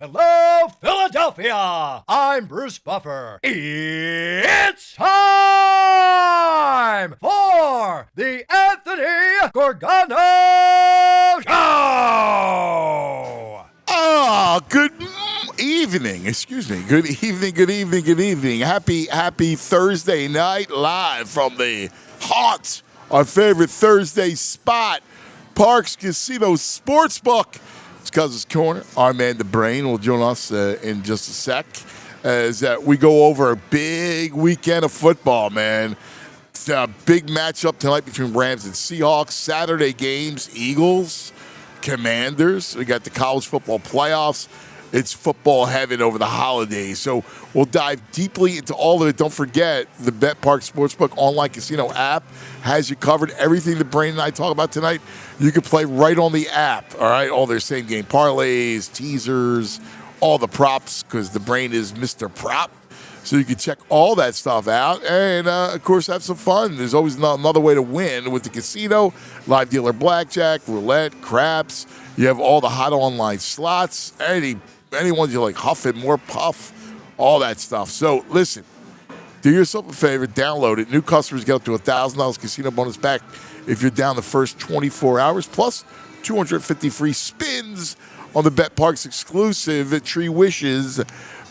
Hello, Philadelphia! I'm Bruce Buffer. It's time for the Anthony Gorgano Show! Good evening. Excuse me. Good evening. Happy Thursday night live from the haunt, our favorite Thursday spot, Parx Casino Sportsbook. It's Cousins Corner. Our man, the Brain, will join us in just a sec as we go over a big weekend of football, man. It's a big matchup tonight between Rams and Seahawks. Saturday games, Eagles, Commanders. We got the college football playoffs. It's football heaven over the holidays. So we'll dive deeply into all of it. Don't forget, the Parx Sportsbook online casino app has you covered. Everything the Brain and I talk about tonight, you can play right on the app. All right, all their same game parlays, teasers, all the props, because the Brain is Mr. Prop. So you can check all that stuff out and, of course, have some fun. There's always another way to win with the casino. Live dealer blackjack, roulette, craps. You have all the hot online slots. Any ones you like, Huff and More Puff, all that stuff. So, listen, do yourself a favor, download it. New customers get up to $1,000 casino bonus back if you're down the first 24 hours, plus 250 free spins on the BetParx exclusive Tree Wishes.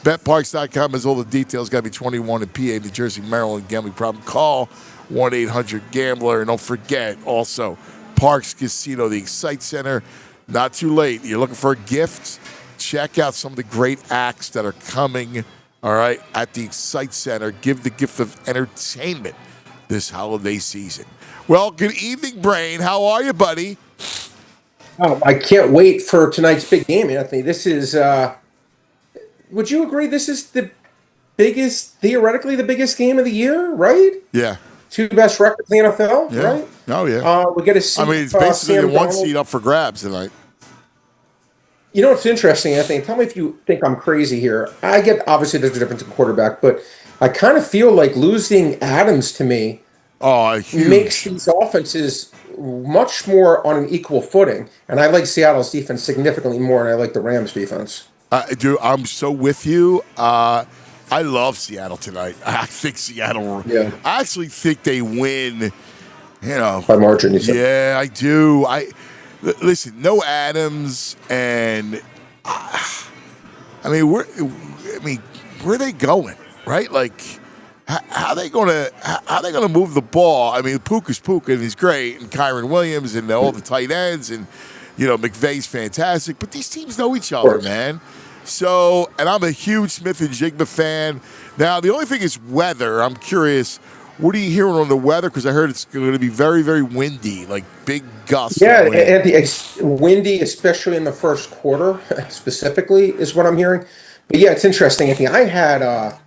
BetParx.com has all the details. Got to be 21 in PA, New Jersey, Maryland. Gambling problem, call 1-800-GAMBLER. And don't forget, also, Parx Casino, the Excite Center. Not too late. You're looking for a gift? Check out some of the great acts that are coming, all right, at the Excite Center. Give the gift of entertainment this holiday season. Well, good evening, Brain. How are you, buddy? Oh, I can't wait for tonight's big game, Anthony. This is, would you agree this is theoretically the biggest game of the year, right? Yeah. Two best records in the NFL, Yeah. right? Oh, yeah. We get to see. I mean, it's basically Sam the one Darnold. seed up for grabs tonight. You know what's interesting, Anthony? Tell me if you think I'm crazy here. I get, obviously there's a difference in quarterback, but I kind of feel like losing Adams to me Huge. makes these offenses much more on an equal footing. And I like Seattle's defense significantly more than I like the Rams' defense. Dude, I'm so with you. I love Seattle tonight. I think Seattle. Yeah. I actually think they win. By margin, you said. Yeah, I do. Listen. No Adams, and where are they going? Right? Like, how they gonna move the ball? I mean, Puka's Puka, and he's great, and Kyron Williams, and all the tight ends, and McVay's fantastic. But these teams know each other, man. So, and I'm a huge Smith and Jigba fan. Now, the only thing is weather. I'm curious, what are you hearing on the weather? Because I heard it's going to be very, very windy, like big gusts. Yeah, and it's windy, especially in the first quarter, specifically, is what I'm hearing. But yeah, it's interesting, Anthony. I had a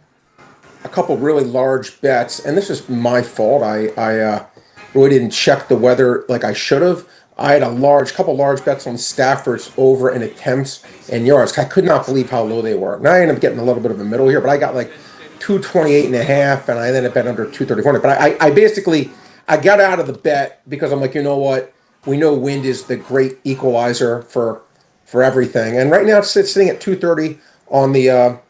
couple really large bets, and this is my fault. I really didn't check the weather like I should have. I had a couple large bets on Stafford's over in attempts and yards. I could not believe how low they were. Now I ended up getting a little bit of a middle here, but I got like 228.5, and I ended up betting under 234. But I got out of the bet because I'm like, you know what? We know wind is the great equalizer for everything. And right now it's sitting at 230 on the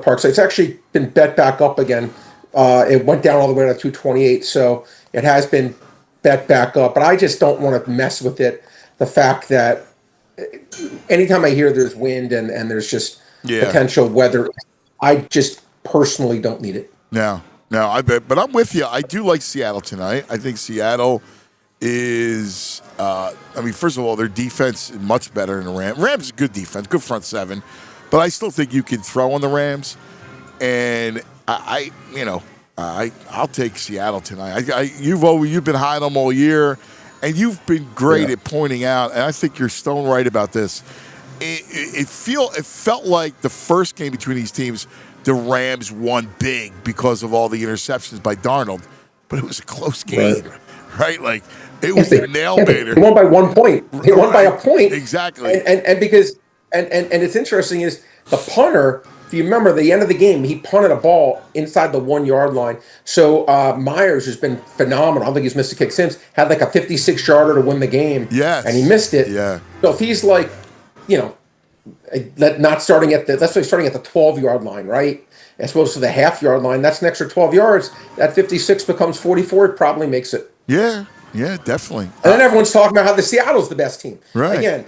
park. So it's actually been bet back up again. It went down all the way to 228, so it has been bet back up, but I just don't want to mess with it. The fact that anytime I hear there's wind and there's just potential weather, I just personally don't need it. No, I bet, but I'm with you. I do like Seattle tonight. I think Seattle is, first of all, their defense is much better than the Rams. Rams is good defense, good front seven, but I still think you can throw on the Rams, and I'll take Seattle tonight. You've been high on them all year, and you've been great at pointing out. And I think you're stone right about this. It felt like the first game between these teams, the Rams won big because of all the interceptions by Darnold, but it was a close game, right? Like it was a nail biter. They won by 1 point. They won by a point. Exactly. And because it's interesting is the punter. If you remember the end of the game, he punted a ball inside the 1 yard line. So Myers has been phenomenal. I don't think he's missed a kick since. Had like a 56-yarder to win the game. Yes. And he missed it. Yeah. So if he's like, not starting at the, let's say starting at the 12-yard line, right? As opposed to the half-yard line, that's an extra 12 yards. That 56 becomes 44. It probably makes it. Yeah, yeah, definitely. And then everyone's talking about how the Seattle's the best team. Right. Again,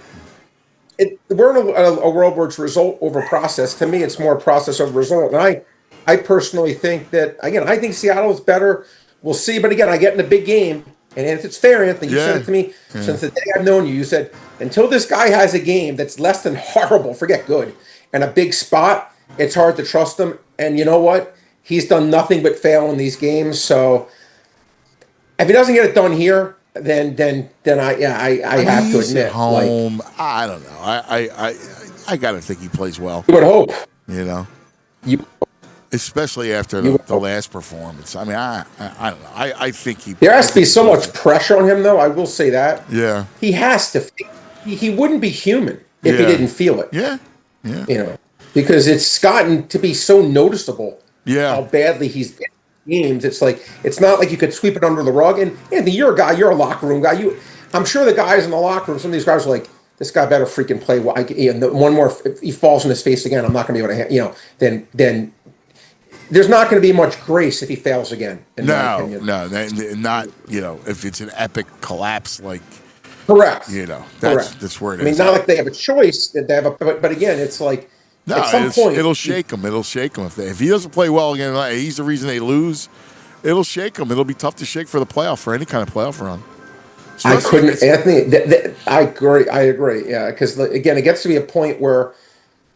we're in a world where it's result over process. To me, it's more process over result. And I personally think that, again, I think Seattle is better. We'll see. But again, I get in a big game. And if it's fair, Anthony, you said it to me since the day I've known you. You said, until this guy has a game that's less than horrible, forget good, and a big spot, it's hard to trust him. And you know what? He's done nothing but fail in these games. So if he doesn't get it done here, then I have to admit, at home. I don't know. I gotta think he plays well. You would hope. You know, You especially after the last performance. I mean, I don't know. I think he. There has to be so much pressure on him, though. I will say that. Yeah. He has to. He wouldn't be human if he didn't feel it. Yeah. Yeah. You know, because it's gotten to be so noticeable. Yeah. How badly he's been in games. It's like, it's not like you could sweep it under the rug. And Anthony, you're a guy. You're a locker room guy. I'm sure the guys in the locker room. Some of these guys are like, this guy better freaking play. One more, if he falls in his face again, I'm not going to be able to. Then there's not going to be much grace if he fails again. No, not if it's an epic collapse like. Correct. That's where it is. I mean, not like they have a choice that they have but again, it's like at some point it'll shake him. It'll shake him if he doesn't play well again. He's the reason they lose. It'll shake him. It'll be tough to shake for the playoff, for any kind of playoff run. I couldn't, Anthony. I agree. Yeah, because again, it gets to be a point where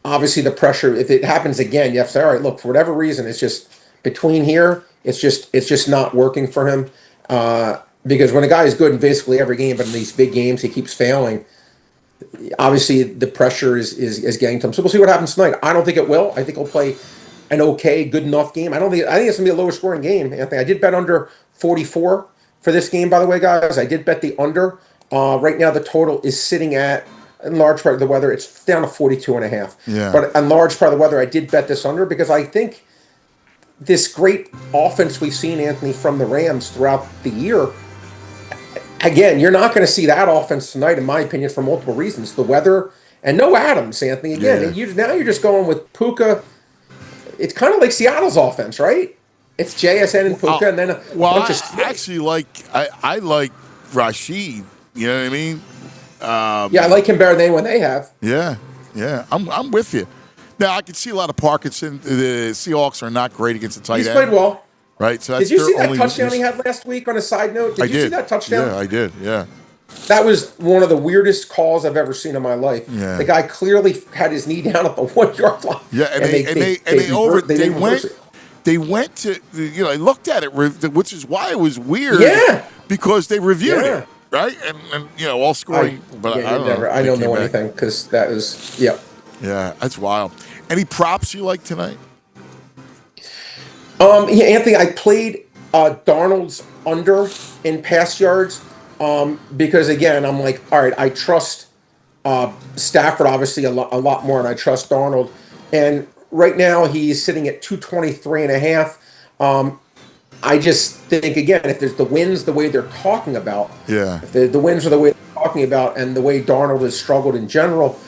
obviously the pressure. If it happens again, you have to say, all right, look, for whatever reason, it's just between here. It's just not working for him. Because when a guy is good in basically every game, but in these big games he keeps failing, obviously the pressure is getting to him. So we'll see what happens tonight. I don't think it will. I think he'll play an okay, good enough game. I think it's gonna be a lower scoring game. Anthony, I did bet under 44 for this game, by the way, guys. I did bet the under. Right now the total is sitting at, in large part of the weather, it's down to 42.5. Yeah. But in large part of the weather, I did bet this under because I think this great offense we've seen, Anthony, from the Rams throughout the year. Again, you're not going to see that offense tonight, in my opinion, for multiple reasons. The weather and no Adams, Anthony. Again, now you're just going with Puka. It's kind of like Seattle's offense, right? It's JSN and Puka, and then a bunch of. I like Rashid. You know what I mean? I like him better than when they have. Yeah. I'm with you. Now I can see a lot of Parkinson. The Seahawks are not great against the tight end. He's played well. Right, so did you see that touchdown he had last week? On a side note, did you see that touchdown? Yeah, I did. Yeah, that was one of the weirdest calls I've ever seen in my life. Yeah. The guy clearly had his knee down at the 1 yard line. Yeah, they went to they looked at it, which is why it was weird. Yeah, because they reviewed it, right, and all scoring. I don't know anything because that was Yeah, that's wild. Any props you like tonight? Anthony, I played Darnold's under in pass yards because, again, I'm like, all right, I trust Stafford obviously a lot more, and I trust Darnold. And right now he's sitting at 223.5. I just think, again, if there's the wins the way they're talking about, if the wins are the way they're talking about, and the way Darnold has struggled in general,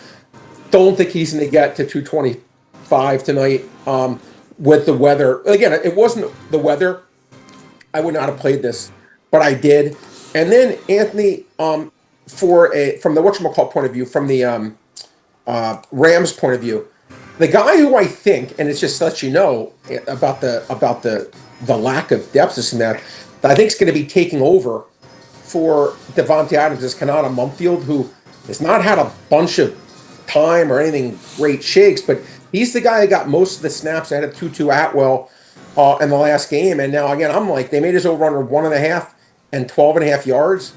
don't think he's going to get to 225 tonight. With the weather, again, it wasn't the weather. I would not have played this, but I did. And then Anthony, from the whatchamacallit point of view, from the Rams point of view, the guy who I think, and it's just to let you know about the lack of depth in that I think is going to be taking over for Devontae Adams is Kanata Mumfield, who has not had a bunch of time or anything great shakes, but he's the guy that got most of the snaps ahead of Tutu Atwell in the last game. And now, again, I'm like, they made his over under 1.5 and 12.5 yards.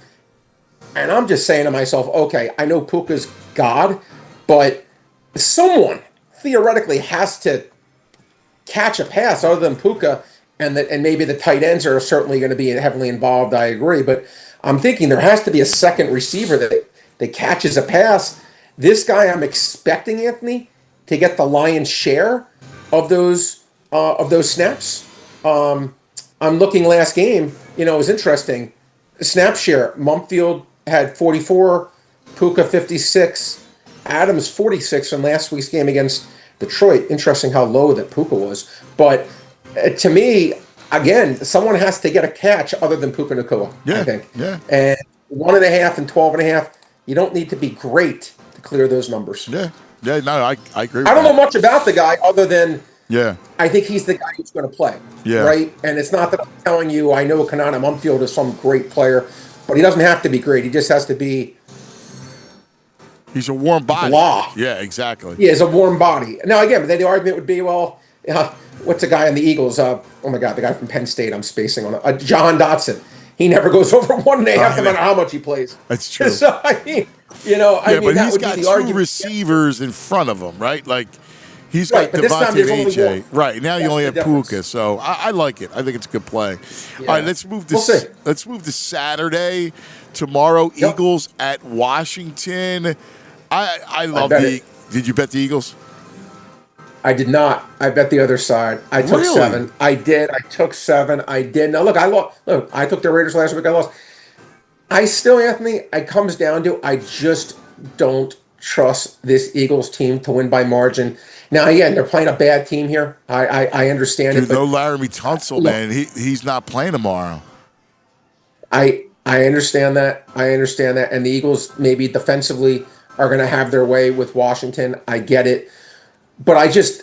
And I'm just saying to myself, okay, I know Puka's God, but someone theoretically has to catch a pass other than Puka, and maybe the tight ends are certainly going to be heavily involved. I agree. But I'm thinking there has to be a second receiver that catches a pass. This guy, I'm expecting, Anthony, to get the lion's share of those snaps. I'm looking last game. It was interesting. Snap share. Mumfield had 44, Puka 56, Adams 46 in last week's game against Detroit. Interesting how low that Puka was. But to me, again, someone has to get a catch other than Puka Nacua, I think. Yeah. And 1.5 and 12.5, you don't need to be great to clear those numbers. Yeah. Yeah, no, I agree with I don't that. know much about the guy other than Yeah. I think he's the guy who's going to play. Yeah. Right? And it's not that I'm telling you I know Kanata Mumfield is some great player, but he doesn't have to be great. He just has to be He's a warm body. blah. Yeah, exactly. He has a warm body. Now, again, then the argument would be, well, what's the guy in the Eagles? Oh my God, the guy from Penn State. I'm spacing on it. John Dotson. He never goes over 1.5, no matter how much he plays. That's true. So I mean, but that he's would got be the two argument. receivers in front of him, right? Like he's Right, got but this time Devontae there's and only AJ. one. Right now, you That's only the have difference. Puka, so I like it. I think it's a good play. Yeah. All right, let's move to We'll see. let's move to Saturday. Tomorrow, Yep. Eagles at Washington. I love bet the. it. Did you bet the Eagles? I did not. I bet the other side. I took Really? 7. I did. I took 7. I did. Now look, I lost. Look, I took the Raiders last week. I lost. I still, Anthony. It comes down to I just don't trust this Eagles team to win by margin. Now, again, they're playing a bad team here. I understand Dude, it, but no Laramie Tunsil, look, man. He's not playing tomorrow. I understand that. I understand that. And the Eagles maybe defensively are going to have their way with Washington. I get it. But I guess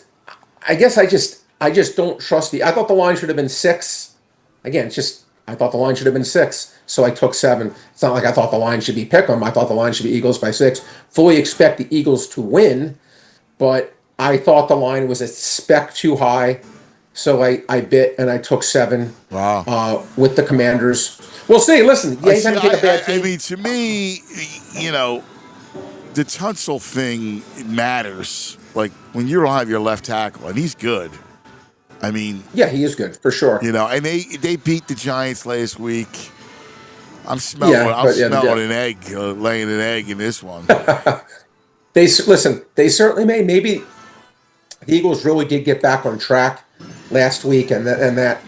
I just don't trust I thought the line should have been 6. Again, I thought the line should have been 6, so I took 7. It's not like I thought the line should be Pick'em. I thought the line should be Eagles by 6. Fully expect the Eagles to win, but I thought the line was a speck too high, so I bit and I took 7. Wow. With the Commanders. We'll see. Listen, anytime you take a bad team. I mean, to me, the Tunsil thing matters. Like when you don't have your left tackle, and he's good. I mean, Yeah, he is good for sure. and they beat the Giants last week. I'm smelling an egg, laying an egg in this one. They certainly may. Maybe the Eagles really did get back on track last week, and that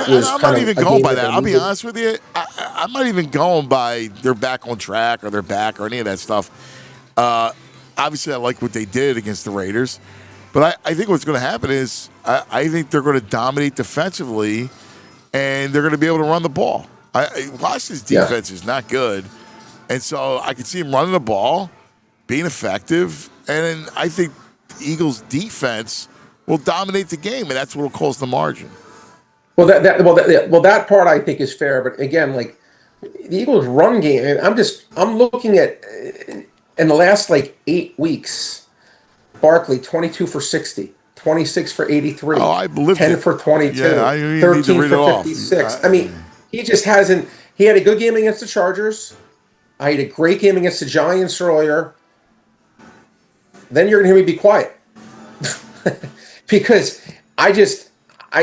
was. I'm kind not of even a going game by that that. they I'll be needed. honest with you. I'm not even going by they're back on track or they're back or any of that stuff. Obviously, I like what they did against the Raiders, but I think what's going to happen is I think they're going to dominate defensively, and they're going to be able to run the ball. Washington's defense is not good, and so I can see them running the ball, being effective, and I think the Eagles' defense will dominate the game, and that's what will cause the margin. Well, that part I think is fair, but again, like the Eagles' run game, I'm looking at in the last 8 weeks, Barkley 22 for 60, 26 for 83, Oh, I believe 10 it. for 22, Yeah, you need to 13 read it for off. 56. I mean, he just hasn't. He had a good game against the Chargers. I had a great game against the Giants earlier. Then you're going to hear me be quiet because I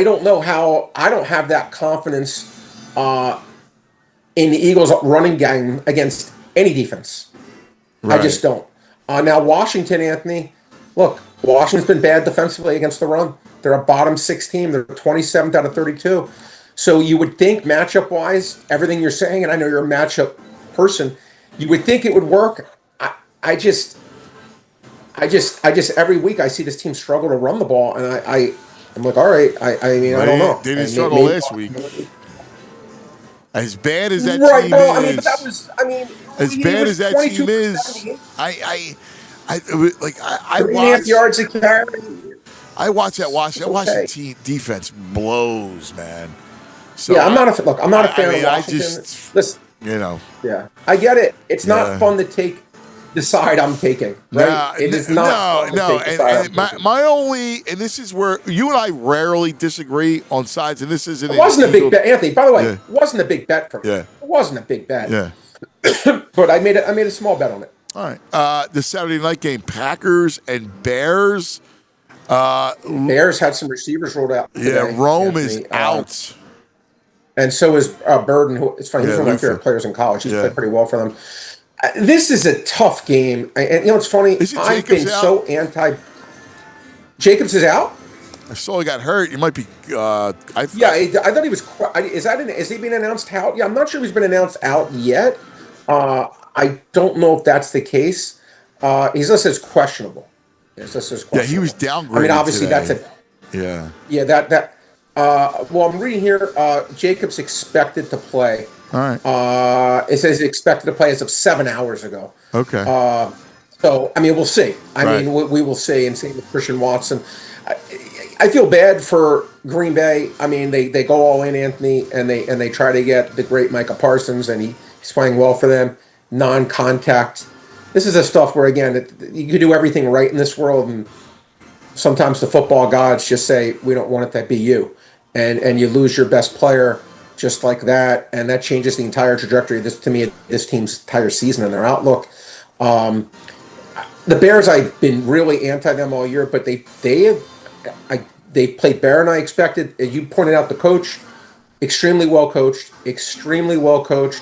don't know how I don't have that confidence in the Eagles' running game against any defense. Right. I just don't. Now, Washington, Anthony, look, Washington's been bad defensively against the run. They're a bottom 6 team. They're 27th out of 32. So you would think matchup-wise, everything you're saying, and I know you're a matchup person, you would think it would work. I just every week I see this team struggle to run the ball, and I'm like, all right. I mean, I don't know. They didn't And struggle last week. As bad as that Right, team bro. is, I mean, but that was. I mean, as he bad was as that 22 team for is, 78, I 3.5 watch. yards a carry. I watch that Washington. It's okay. Washington defense blows, man. So Yeah, I'm not a fan of I Washington. just, Listen, yeah, I get it. It's not fun to take the side I'm taking, right? It is not fun to take the side I'm taking. my only, and this is where you and I rarely disagree on sides, and this isn't. It wasn't a big bet, Anthony. By the way, Yeah. it wasn't a big bet for me. Yeah. It wasn't a big bet. Yeah. But I made a small bet on it. All right. The Saturday night game, Packers and Bears. Bears had some receivers rolled out today, Rome Anthony. is out. And so is Burden. Who, it's funny, he's one of my Luther. favorite players in college. He's Yeah. played pretty well for them. This is a tough game. And you know what's funny? Isn't I've Jacobs been out? so anti. Jacobs is out? I saw he got hurt. You might be. Yeah, I thought he was. Is he being announced out? Yeah, I'm not sure if he's been announced out yet. I don't know if that's the case. He's listed as questionable. He's listed as Yeah, he questionable. was downgraded I mean, obviously today. that's Yeah. yeah, well, I'm reading here, Jacobs expected to play. All right. It says he's expected to play as of 7 hours ago. Okay. So, I mean, we'll see. I Right. mean, we will see. And same with Christian Watson. I, I feel bad for Green Bay. I mean, they go all in, Anthony, and they try to get the great Micah Parsons, and he's playing well for them. Non-contact. This is the stuff where, again, you could do everything right in this world, and sometimes the football gods just say, we don't want it to be you. And you lose your best player just like that, and that changes the entire trajectory of this team's entire season and their outlook. The Bears, I've been really anti them all year, but they played better than I expected. As you pointed out, the coach, extremely well coached, extremely well coached.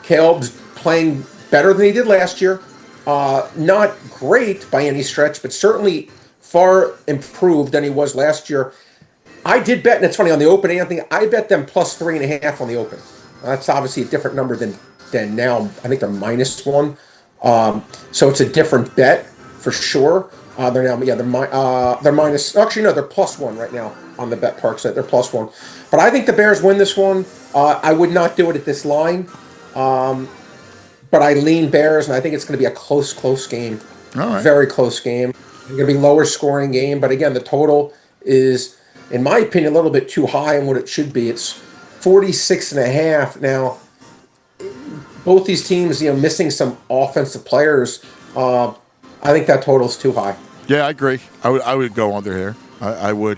Caleb's playing better than he did last year. Not great by any stretch, but certainly far improved than he was last year. I did bet, and it's funny, on the open, Anthony, I bet them plus 3.5 on the open. That's obviously a different number than now. I think they're -1. So it's a different bet for sure. They're now, yeah, they're minus. Actually, no, they're +1 right now on the bet Parx site. They're +1. But I think the Bears win this one. I would not do it at this line. But I lean Bears, and I think it's going to be a close game. All right. Very close game. It's going to be lower scoring game. But again, the total is, in my opinion, a little bit too high in what it should be. It's 46.5. Now, both these teams, missing some offensive players. I think that total is too high. Yeah, I agree. I would go under here. I would.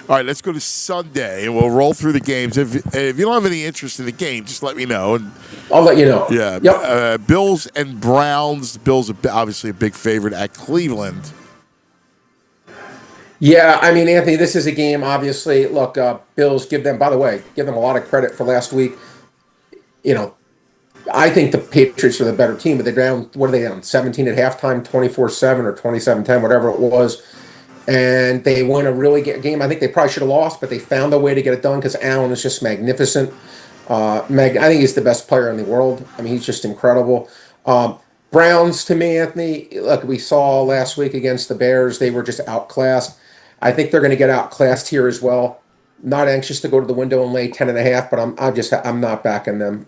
All right, let's go to Sunday, and we'll roll through the games. If you don't have any interest in the game, just let me know. And I'll let you know. yeah, Yep. Bills and Browns. The Bills are obviously a big favorite at Cleveland. Yeah, I mean, Anthony, this is a game, obviously. Look, Bills, by the way, give them a lot of credit for last week. I think the Patriots are the better team, but they're down, what are they down, 17 at halftime, 24-7 or 27-10, whatever it was. And they won a really good game. I think they probably should have lost, but they found a way to get it done because Allen is just magnificent. I think he's the best player in the world. I mean, he's just incredible. Browns, to me, Anthony, look, we saw last week against the Bears, they were just outclassed. I think they're going to get outclassed here as well. Not anxious to go to the window and lay 10.5, but I'm not backing them.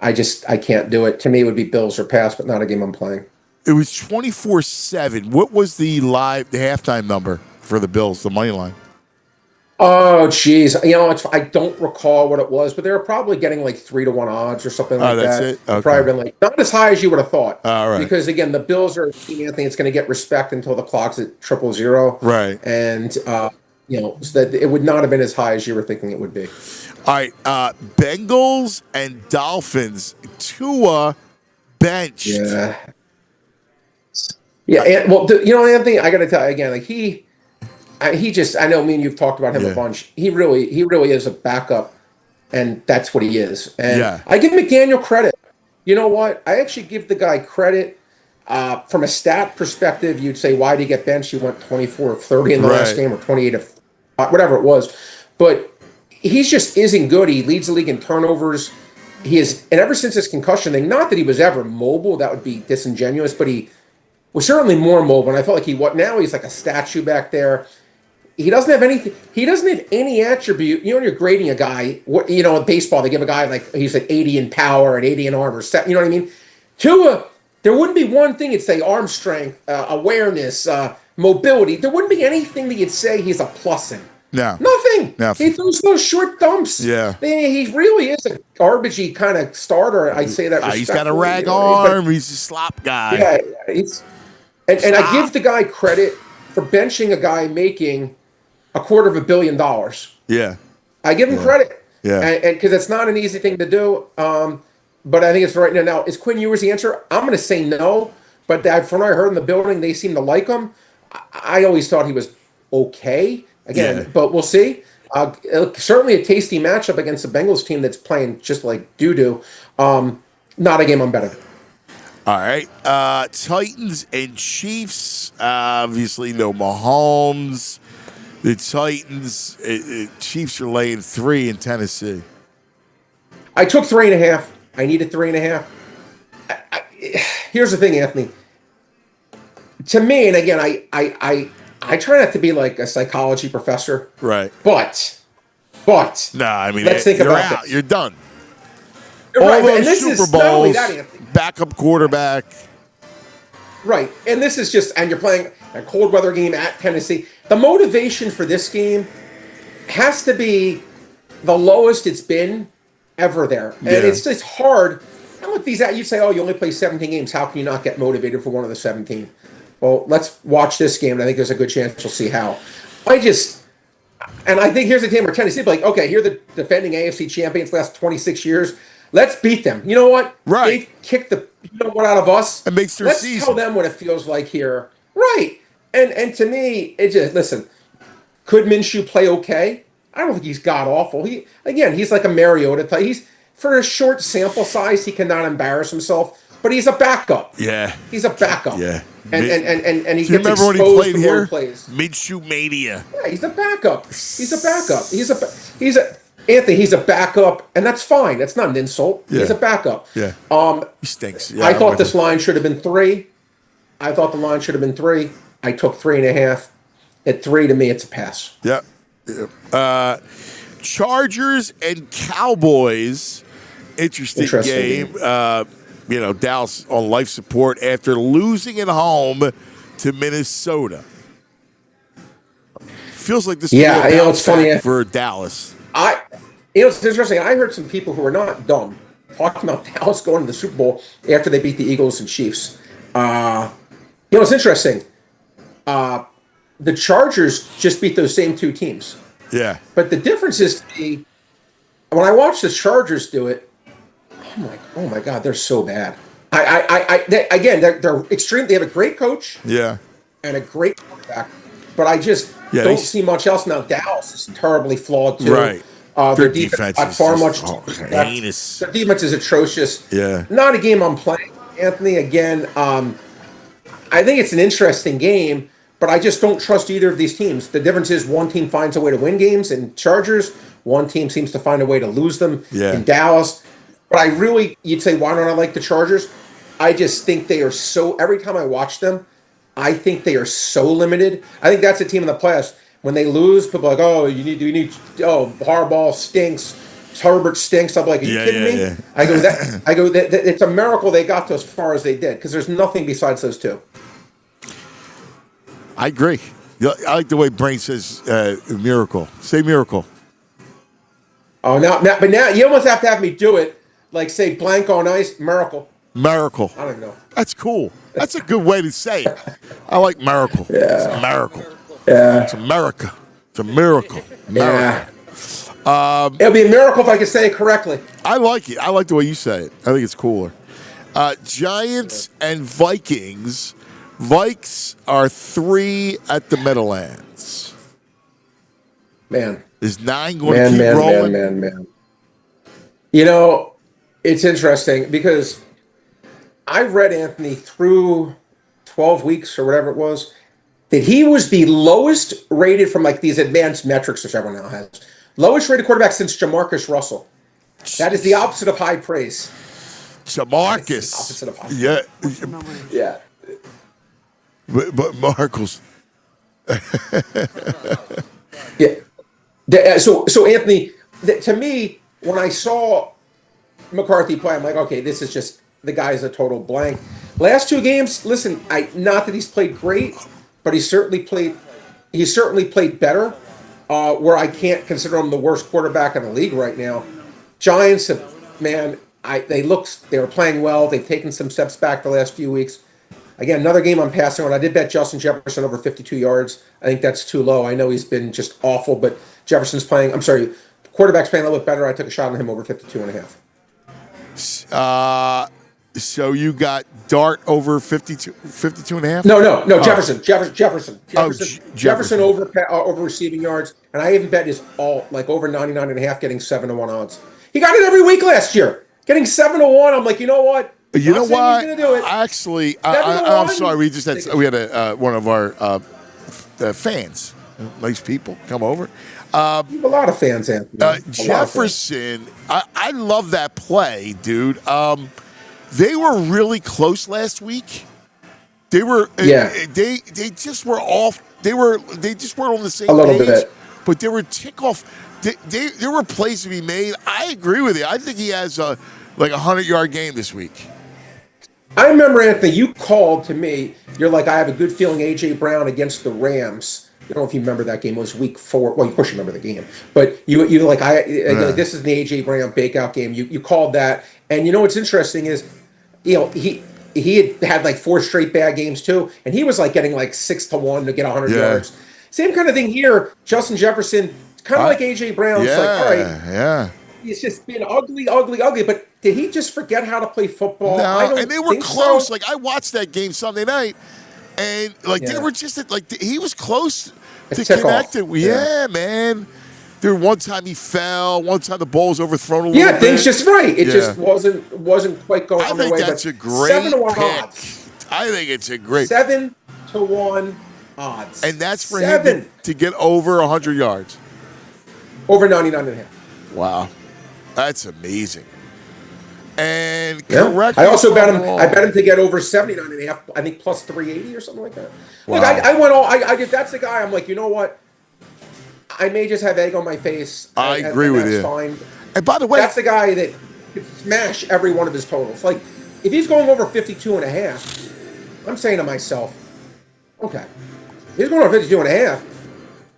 I can't do it. To me, it would be Bills or pass, but not a game I'm playing. It was 24-7. What was the halftime number for the Bills, the money line? Oh, geez. I don't recall what it was, but they were probably getting like 3-1 odds or something like that's that. it? Okay. Probably been like not as high as you would have thought. All right. Because again, the Bills are a team, Anthony, it's going to get respect until the clock's at 0-0. Right. And so that it would not have been as high as you were thinking it would be. All right, Bengals and Dolphins. Tua benched. Yeah. Yeah, and, well, Anthony, I got to tell you again, like he just, I know me and you've talked about him a bunch. He really is a backup, and that's what he is. And I give McDaniel credit. You know what? I actually give the guy credit. From a stat perspective, you'd say, why did he get benched? He went 24 of 30 in the last game, or 28 of whatever it was. But he just isn't good. He leads the league in turnovers. And ever since his concussion thing, not that he was ever mobile, that would be disingenuous, but he was certainly more mobile. And I felt like now he's like a statue back there. He doesn't have anything. He doesn't have any attribute. When you're grading a guy, in baseball, they give a guy like he's like 80 in power and 80 in armor. You know what I mean? Tua, there wouldn't be one thing it'd say arm strength, awareness, mobility. There wouldn't be anything that you'd say he's a plus in. No. Nothing. He throws those short dumps. Yeah. He really is a garbagey kind of starter. I'd say that. He's got a rag arm. He's a slop guy. Yeah. And I give the guy credit for benching a guy making $250 million. Yeah. I give him credit. Yeah. And because it's not an easy thing to do. But I think it's right now. Now, is Quinn Ewers the answer? I'm going to say no. But from what I heard in the building, they seem to like him. I always thought he was okay. Again, but we'll see. Certainly a tasty matchup against the Bengals team that's playing just like doo-doo. Not a game I'm betting. All right. Titans and Chiefs. Obviously, no Mahomes. The Titans, Chiefs are laying 3 in Tennessee. I took 3.5. I needed 3.5. Here's the thing, Anthony. to me, and again, I try not to be like a psychology professor, Right. but Nah, I mean, let's think you're about out. this. You're done. You're All right, and those this Super is not only Bowls, that, Anthony. backup quarterback. Right, and this is just, and you're playing a cold weather game at Tennessee. The motivation for this game has to be the lowest it's been ever there, and Yeah. it's just hard. And look, you say, oh, you only play 17 games. How can you not get motivated for one of the 17? Well, let's watch this game, and I think there's a good chance you'll see how. And I think here's a team where Tennessee be like, okay, here are the defending AFC champions last 26 years. Let's beat them. You know what? Right. They've kicked the out of us. It makes their Let's season. tell them what it feels like here. Right. And to me, it just, listen, could Minshew play okay? I don't think he's god awful. He's like a Mariota type. For a short sample size, he cannot embarrass himself, but he's a backup. Yeah. He's a backup. Yeah. And he Do you gets remember when he exposed played the here? more plays. Minshew Mania. Yeah, he's a backup. He's a backup. He's a backup, and that's fine. That's not an insult. Yeah. He's a backup. Yeah. He stinks. Yeah, I I'm thought with this you. line should have been 3. I thought the line should have been 3. I took 3.5. At 3, to me, it's a pass. Yeah. Chargers and Cowboys. Interesting game. Dallas on life support after losing at home to Minnesota. Feels like this. Yeah, could be a it's funny bounce back for Dallas. It's interesting. I heard some people who are not dumb talking about Dallas going to the Super Bowl after they beat the Eagles and Chiefs. It's interesting. The Chargers just beat those same 2 teams. Yeah. But the difference is, when I watch the Chargers do it, I'm like, oh my God, they're so bad. They're extreme. They have a great coach. Yeah. And a great quarterback. But I just don't see much else. Now, Dallas is terribly flawed, too. Right. Their defense is heinous. Their defense is atrocious. Yeah. Not a game I'm playing, Anthony. Again, I think it's an interesting game, but I just don't trust either of these teams. The difference is one team finds a way to win games in Chargers. One team seems to find a way to lose them in Dallas. But you'd say, why don't I like the Chargers? I just think they are so, every time I watch them, I think they are so limited. I think that's a team in the playoffs. When they lose, people are like, Harbaugh stinks. Herbert stinks. I'm like, are you kidding me? Yeah. I go, it's a miracle they got to as far as they did, because there's nothing besides those 2. I agree. I like the way Brain says miracle. Say miracle. Oh, but now you almost have to have me do it. Like, say blank on ice, miracle. Miracle. I don't know. That's cool. That's a good way to say it. I like miracle. Yeah. It's a miracle. Yeah. It's America. It's a miracle. Yeah. It'll be a miracle if I can say it correctly. I like it. I like the way you say it. I think it's cooler. Giants and Vikings. Vikes are 3 at the Meadowlands. Man. Is 9 going to keep rolling? Man. It's interesting because I read Anthony through 12 weeks or whatever it was, that he was the lowest rated from like these advanced metrics, which everyone now has. Lowest rated quarterback since Jamarcus Russell. That is the opposite of high praise. Jamarcus. Opposite of high praise. Yeah. But Marcus. Yeah. So Anthony, to me, when I saw McCarthy play, I'm like, okay, this is just, the guy's a total blank. Last 2 games, listen, not that he's played great, but he certainly played better. Where I can't consider him the worst quarterback in the league right now. Giants, man, they were playing well. They've taken some steps back the last few weeks. Again, another game I'm passing on. I did bet Justin Jefferson over 52 yards. I think that's too low. I know he's been just awful, but quarterback's playing a little bit better. I took a shot on him over 52.5. So you got Dart over 52.5? No, Jefferson. Jefferson over receiving yards, and I even bet his over 99.5, getting 7-1 odds. He got it every week last year, getting 7-1. I'm like, you know what? You know what? He's gonna do it. Actually, I'm sorry. We had one of our fans, nice people, come over. A lot of fans, Anthony. Jefferson, I love that play, dude. They were really close last week, They were they just were off. They just weren't on the same a little page. bit. But there were kickoff. There were plays to be made. I agree with you. I think he has like a 100-yard game this week. I remember, Anthony, you called to me. You're like, I have a good feeling A.J. Brown against the Rams. I don't know if you remember that game. It was week 4. Well, of course you remember the game. But you like, like this is the A.J. Brown bake-out game. You called that. And you know what's interesting is, he had like 4 straight bad games too. And he was like getting like 6-1 to get 100 yards. Same kind of thing here. Justin Jefferson, kind of like A.J. Brown. It's like, all right. Yeah. It's just been ugly. But did he just forget how to play football? No, and they were close. So. Like, I watched that game Sunday night, and like they were just like he was close to connecting. Yeah, man. There one time he fell. One time the ball was overthrown a little bit. Yeah, things just right. It just wasn't quite going I the think way. that's a great 7-1 pick. odds. I think it's a great 7-1 odds. And that's for him to get over 100 yards. Over 99.5. Wow. That's amazing. And correct. I also bet him. I bet him to get over 79.5. I think plus 380 or something like that. Wow. Look, I went all. I did. That's the guy. I'm like, you know what? I may just have egg on my face. I agree with you. Fine. And by the way, that's the guy that could smash every one of his totals. Like, if he's going over 52.5, I'm saying to myself, okay, if he's going over 52.5.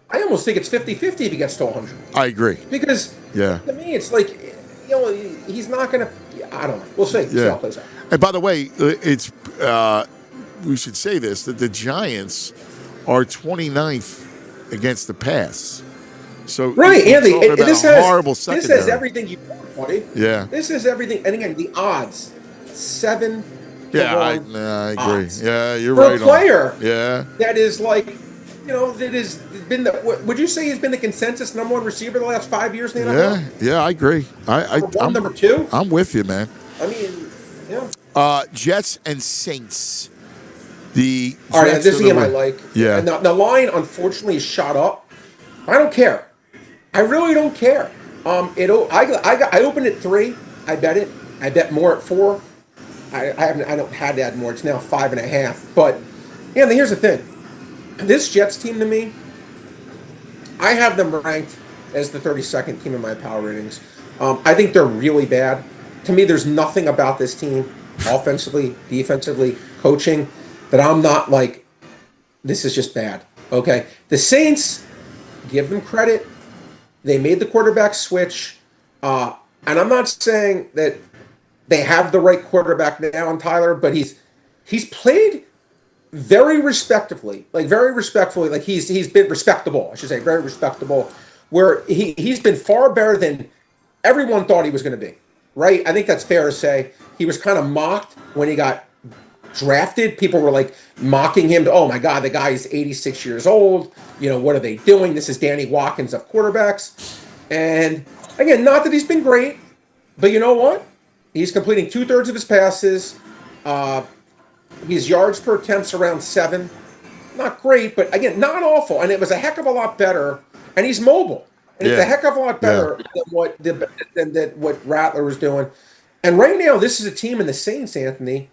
I almost think it's 50-50 if he gets to 100. I agree. Because to me, it's like, he's not going to, I don't know. We'll see. See how it plays out. And by the way, it's we should say this, that the Giants are 29th against the pass. So right, Andy, this has everything you want, buddy. Yeah. This is everything. And again, the odds, 7 I agree. Odds. Yeah, you're For right. For a player that is like, that has been would you say he's been the consensus #1 receiver the last 5 years in the NFL? Yeah, I agree. I'm number 2. I'm with you, man. I mean, Jets and Saints. All right, this game I like. Yeah. And the line, unfortunately, is shot up. I don't care. I really don't care. I opened at 3. I bet it. I bet more at 4. I don't had to add more. It's now 5.5. But here's the thing. This Jets team, to me, I have them ranked as the 32nd team in my power ratings. I think they're really bad. To me, there's nothing about this team, offensively, defensively, coaching, that I'm not like, this is just bad. Okay? The Saints, give them credit. They made the quarterback switch. And I'm not saying that they have the right quarterback now in Tyler, but he's played very respectfully, like he's been respectable, I should say, very respectable, where he's been far better than everyone thought he was going to be, right? I think that's fair to say. He was kind of mocked when he got drafted. People were like mocking him. Oh my God, the guy is 86 years old. What are they doing? This is Danny Watkins of quarterbacks. And again, not that he's been great, but you know what? He's completing 2/3 of his passes. His yards per attempt's around 7. Not great, but again, not awful. And it was a heck of a lot better. And he's mobile. And it's a heck of a lot better than what Rattler was doing. And right now, this is a team in the Saints, Anthony,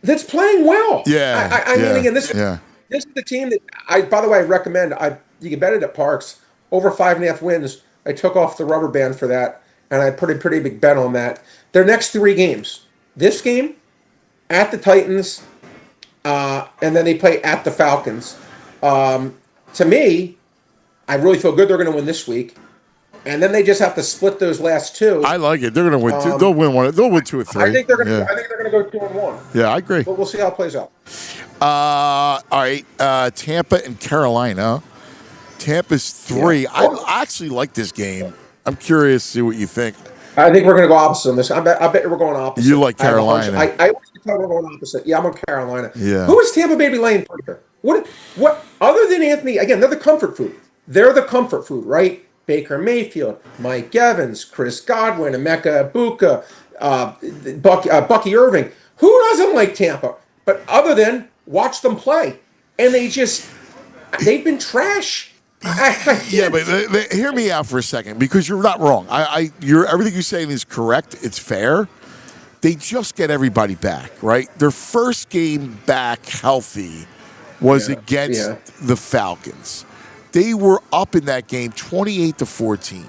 that's playing well. Yeah. I mean, again, this is the team that by the way, I recommend. You can bet it at Parx. Over 5.5 wins. I took off the rubber band for that. And I put a pretty big bet on that. Their next 3 games. This game, at the Titans, and then they play at the Falcons. To me, I really feel good they're going to win this week. And then they just have to split those last 2. I like it. They're going to win 2. They'll win 1. They'll win 2 or 3. I think they're going to go 2-1. Yeah, I agree. But we'll see how it plays out. All right, Tampa and Carolina. Tampa's 3. Yeah. I actually like this game. I'm curious to see what you think. I think we're going to go opposite on this. I bet we're going opposite. You like Carolina? I always tell we're going opposite. Yeah, I'm on Carolina. Yeah. Who is Tampa Bay laying for here? What? Other than Anthony, again, they're the comfort food. They're the comfort food, right? Baker Mayfield, Mike Evans, Chris Godwin, Emeka Egbuka, Bucky Irving. Who doesn't like Tampa? But other than watch them play, and they've been trash. Yeah, but hear me out for a second, because you're not wrong. Everything you're saying is correct. It's fair, they just get everybody back, right? Their first game back healthy was against the Falcons. They were up in that game 28-14.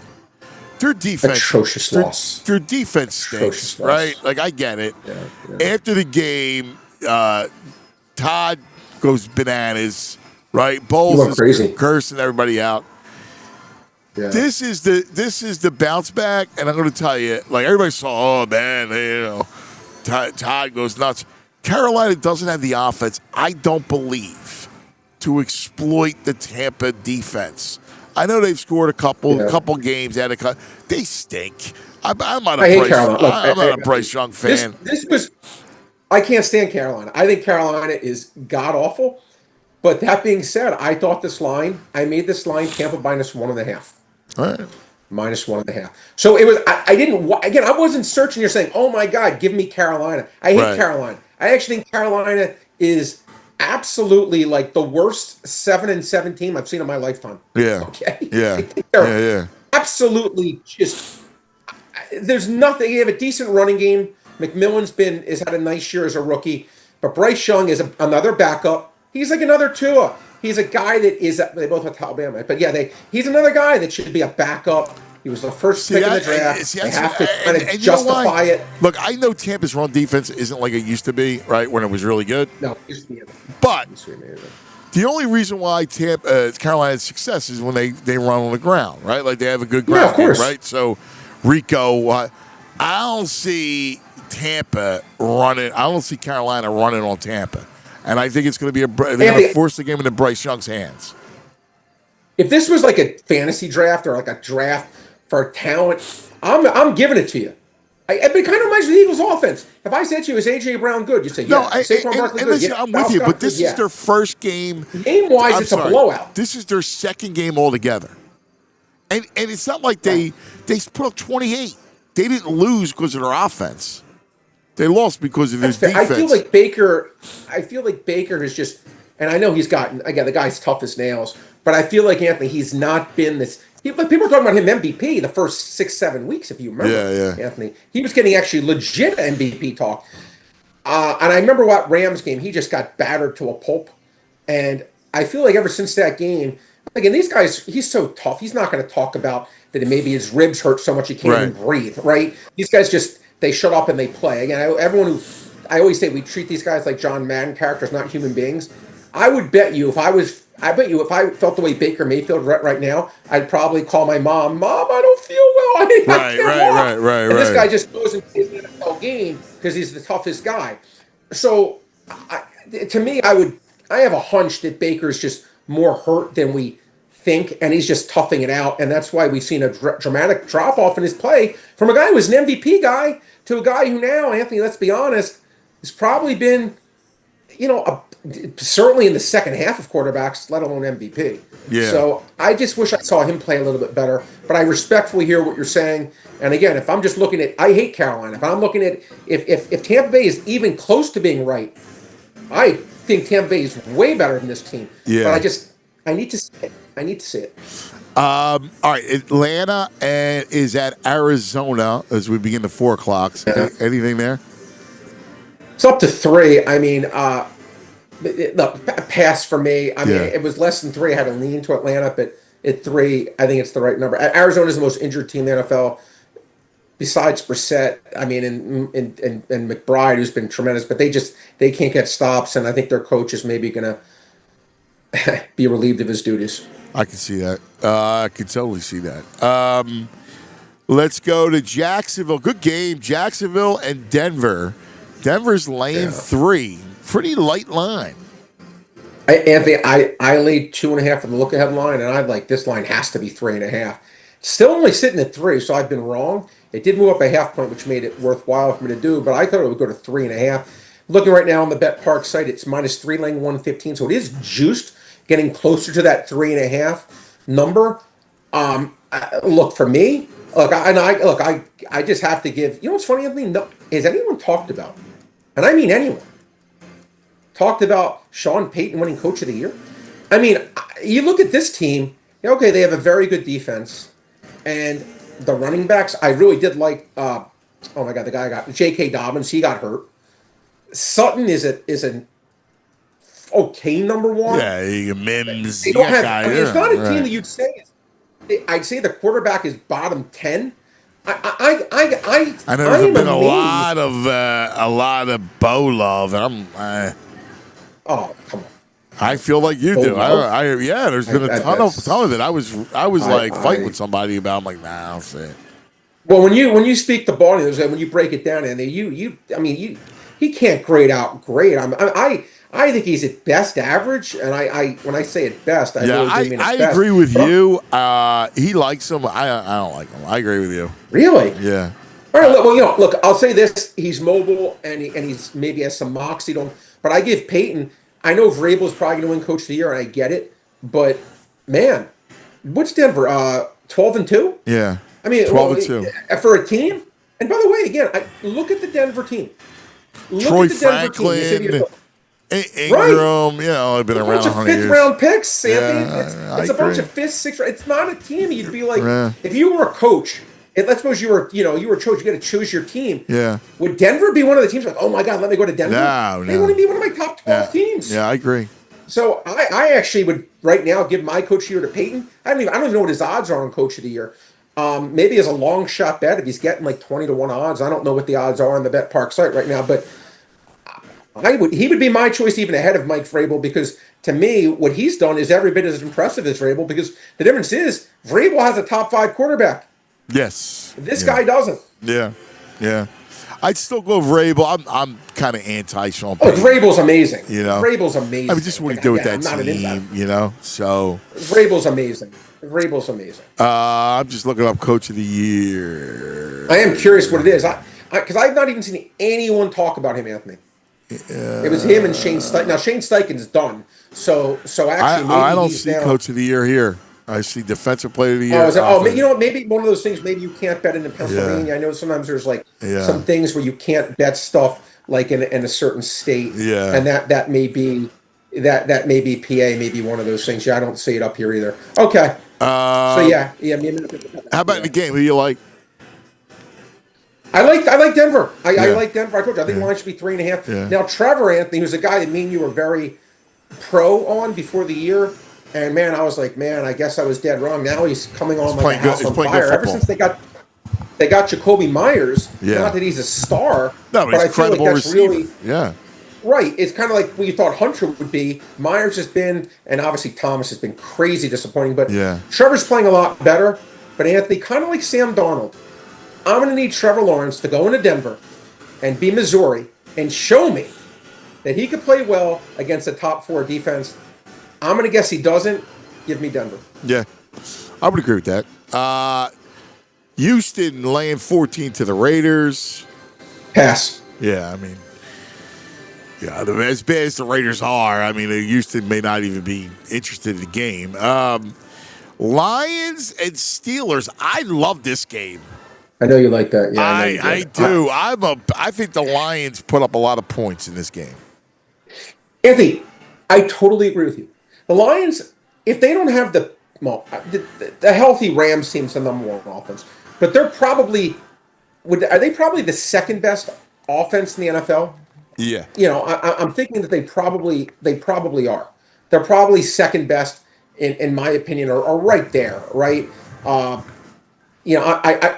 Their defense, atrocious loss. Their defense stinks, right? Like, I get it. After the game, Todd goes bananas, right? Bowles is crazy, cursing everybody out. Yeah. This is the bounce back, and I'm going to tell you, like, everybody saw, oh man, Todd goes nuts. Carolina doesn't have the offense, I don't believe, to exploit the Tampa defense. I know they've scored a couple games out of they stink. I'm not a Bryce Young fan. I can't stand Carolina. I think Carolina is god awful. But that being said, I thought I made this line Tampa -1.5. All right. -1.5. So it was. I wasn't searching. You're saying, oh my God, give me Carolina. I hate Carolina. I actually think Carolina is absolutely like the worst 7-7 team I've seen in my lifetime. Yeah. Okay. Yeah. Absolutely, just there's nothing. You have a decent running game. McMillan's has had a nice year as a rookie, but Bryce Young is another backup. He's like another Tua. He's a guy that is. They both went to Alabama, but he's another guy that should be a backup. He was the first pick in the draft. They have to kind of justify it. Look, I know Tampa's run defense isn't like it used to be, right, when it was really good. No, but the only reason why Carolina's success is when they run on the ground, right? Like, they have a good ground game, right? So, Rico, I don't see Tampa running. I don't see Carolina running on Tampa. And I think it's going to be they're going to force the game into Bryce Young's hands. If this was like a fantasy draft or like a draft for talent, I'm giving it to you. It kind of reminds me of the Eagles' offense. If I said to you, is A.J. Brown good? You say, yeah. Saquon Barkley good? Listen, I'm with you, but this is their first game. Game-wise, it's a blowout. This is their second game altogether. And it's not like they put up 28. They didn't lose because of their offense. They lost because of his defense. I feel like Baker is just, and I know he's gotten, again, the guy's tough as nails, but I feel like, Anthony, he's not been this. People are talking about him MVP the first 6-7 weeks, if you remember. Yeah. Anthony. He was getting actually legit MVP talk. And I remember what Rams game, he just got battered to a pulp. And I feel like ever since that game, again, these guys, he's so tough. He's not going to talk about that maybe his ribs hurt so much he can't even breathe, right? These guys just, they shut up and they play. Again, I always say we treat these guys like John Madden characters, not human beings. I would bet you if I felt the way Baker Mayfield right now, I'd probably call my mom, I don't feel well. I can't walk. And this guy just goes and plays an NFL game because he's the toughest guy. So, to me, I have a hunch that Baker's just more hurt than we think, and he's just toughing it out. And that's why we've seen a dramatic drop-off in his play from a guy who was an MVP guy to a guy who now, Anthony, let's be honest, has probably been, certainly in the second half of quarterbacks, let alone MVP. Yeah. So I just wish I saw him play a little bit better. But I respectfully hear what you're saying. And again, if I'm just looking at, I hate Carolina. If I'm looking at, if Tampa Bay is even close to being right, I think Tampa Bay is way better than this team. Yeah. But I need to see it. All right, Atlanta is at Arizona as we begin the 4 o'clocks. Yeah. Anything there? It's up to 3. I mean, look, pass for me. I mean, it was less than 3. I had to lean to Atlanta, but at 3, I think it's the right number. Arizona is the most injured team in the NFL, besides Brissett. I mean, and McBride, who's been tremendous, but they can't get stops, and I think their coach is maybe going to be relieved of his duties. I can see that. I can totally see that. Let's go to Jacksonville. Good game. Jacksonville and Denver. Denver's laying 3. Pretty light line. Anthony, I laid 2.5 for the look-ahead line, and I'm like, this line has to be 3.5. Still only sitting at 3, so I've been wrong. It did move up a half point, which made it worthwhile for me to do, but I thought it would go to 3.5. Looking right now on the BetParx site, it's -3 laying 115, so it is juiced, getting closer to that 3.5 number. Look, for me, I just have to give. You know what's funny, Anthony? No, has anyone talked about, and I mean anyone, talked about Sean Payton winning Coach of the Year? I mean, you look at this team. Okay, they have a very good defense, and the running backs. I really did like oh my God, the guy I got J.K. Dobbins. He got hurt. Sutton is an okay number one. Yeah, you Mims. They You don't got have. I guys. mean, it's not a team Right. that you'd say. I'd say the quarterback is bottom 10. I I know I there's am been amazed. a lot of Bo love, and Oh, come on. I feel like you Bo do. Love? Yeah. There's been a ton of it. I was like fighting I with somebody about. I'm like, nah, I'll say it. Well, when you speak the ball, when you break it down, and I mean, he can't grade out great. I think he's at best average, and I when I say at best, I Yeah, really do mean I at best. agree with But you. He likes him. I don't like him. I agree with you. really, Yeah. all right. Well, look, I'll say this: he's mobile, and he's maybe has some moxie. Don't, but I give Peyton. I know Vrabel's probably going to win Coach of the Year, and I get it. But man, what's Denver? 12-2. Yeah. I mean, 12-2. for a team. And by the way, again, look at the Denver team. Look Troy at the Denver team. You said Franklin, right. Ingram, I've been A around bunch of 100 fifth years. round picks, Anthony. Yeah, I It's a bunch agree. of fifth, sixth. It's not a team. You'd be like, Yeah. if you were a coach, and let's suppose you were a coach. You got to choose your team. Yeah. Would Denver be one of the teams like, oh my God, let me go to Denver? No, They no. wouldn't be one of my top 12 Yeah. teams. Yeah, I agree. So I actually would right now give my coach of the year to Peyton. I don't even know what his odds are on coach of the year. Maybe as a long shot bet if he's getting like 20-1 odds. I don't know what the odds are on the Bet Park site right now, but he would be my choice even ahead of Mike Vrabel because to me what he's done is every bit as impressive as Vrabel because the difference is Vrabel has a top 5 quarterback. Yes. This Yeah. guy doesn't. Yeah. Yeah. I'd still go Vrabel. I'm kind of anti Sean Oh, Payton. Vrabel's amazing. You know? Vrabel's amazing. I mean, just what he And did with again, that I'm not an insider. team, So Vrabel's amazing. Vrabel's amazing. I'm just looking up Coach of the Year. I am curious what it is. Because I've not even seen anyone talk about him, Anthony. It was him and Shane Steichen. Now Shane Steichen's done. So actually, maybe I don't he's see now. Coach of the Year here. I see Defensive Player of the Year. Oh, offense. you know what? Maybe one of those things. Maybe you can't bet in Pennsylvania. I know sometimes there's like Yeah. some things where you can't bet stuff like in a certain state. Yeah. And that may be PA, maybe one of those things. Yeah, I don't see it up here either. Okay. So yeah. How about the game? Who you like? I like Denver. I like Denver. I told you I think the line should be 3.5. Yeah. Now Trevor Anthony, who's a guy that me and you were very pro on before the year, and man, I was like, man, I guess I was dead wrong. Now he's coming on like a playing good- house he's on playing good fire. Ever football. since they got Jacoby Myers. Yeah. Not that he's a star, No, but he's I a feel like credible that's receiver. really Yeah. right. It's kind of like what you thought Hunter would be. Myers has been, and obviously Thomas has been crazy disappointing. But Yeah. Trevor's playing a lot better. But Anthony, kind of like Sam Darnold, I'm going to need Trevor Lawrence to go into Denver and be Missouri and show me that he could play well against a top 4 defense. I'm going to guess he doesn't. Give me Denver. Yeah. I would agree with that. Houston laying 14 to the Raiders. Pass. Yeah, I mean, as bad as the Raiders are, I mean, Houston may not even be interested in the game. Lions and Steelers. I love this game. I know you like that. Yeah, I know you I do. I think the Lions put up a lot of points in this game. Anthony, I totally agree with you. The Lions, if they don't have the healthy Rams team's the number 1 offense, but are they probably the second best offense in the NFL? Yeah. I'm thinking that they probably are. They're probably second best in my opinion, or right there, right? I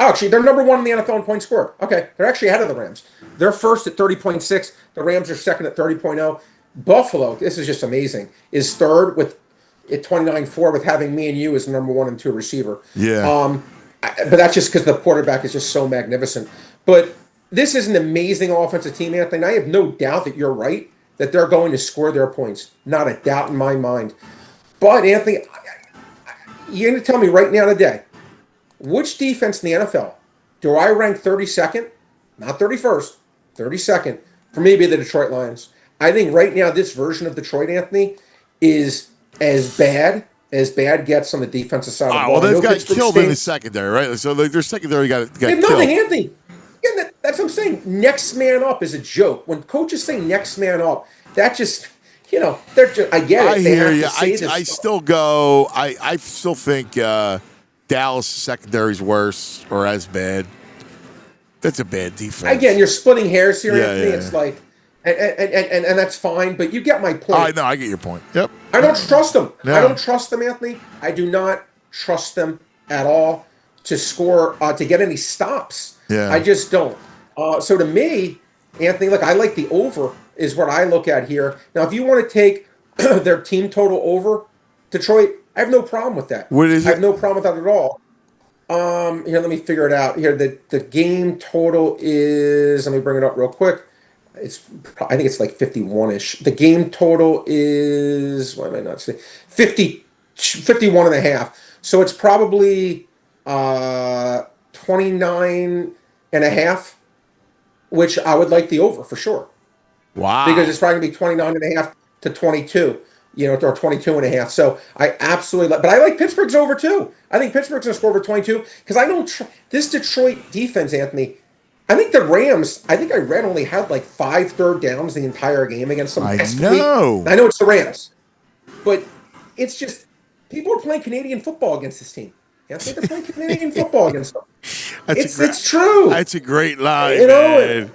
actually they're number 1 in the NFL in points scored. Okay, they're actually ahead of the Rams. They're first at 30.6. The Rams are second at 30.0. Buffalo, this is just amazing, is third at 29.4 with having me and you as number 1 and 2 receiver. Yeah. But that's just because the quarterback is just so magnificent. But this is an amazing offensive team, Anthony. And I have no doubt that you're right, that they're going to score their points. Not a doubt in my mind. But, Anthony, you're going to tell me right now today, which defense in the NFL do I rank 32nd, not 31st, 32nd, for me to be the Detroit Lions? I think right now this version of Detroit, Anthony, is as bad gets on the defensive side of the ball. Well, they've I know got Pittsburgh killed in the stinks. secondary, right? So their secondary got They have killed. nothing, Anthony. Again, that's what I'm saying. Next man up is a joke. When coaches say next man up, that just, they're just, I get it. I They hear have you. to say this I stuff. still go. I still think Dallas secondary's worse or as bad. That's a bad defense. Again, you're splitting hairs here, Yeah, Anthony. yeah, It's yeah. like, and that's fine, but you get my point. I get your point. Yep. I don't trust them. No. I don't trust them, Anthony. I do not trust them at all to score, to get any stops. Yeah. I just don't. So to me, Anthony, look, I like the over is what I look at here. Now, if you want to take their team total over, Detroit, I have no problem with that. What is it? I have no problem with that at all. Here, let me figure it out. Here, the game total is. Let me bring it up real quick. I think it's like 51-ish. The game total is. Why am I not saying 51 and a half? So it's probably 29 and a half, which I would like the over for sure. Wow. Because it's probably going to be 29 and a half to 22. Or 22 and a half. So I absolutely like, but I like Pittsburgh's over too. I think Pittsburgh's going to score over 22 because I don't, this Detroit defense, Anthony, I think the Rams, I think I read only had like 5 third downs the entire game against them last week. I know it's the Rams, but it's just, people are playing Canadian football against this team. Anthony, they're playing Canadian football against them. It's true. That's a great line, man.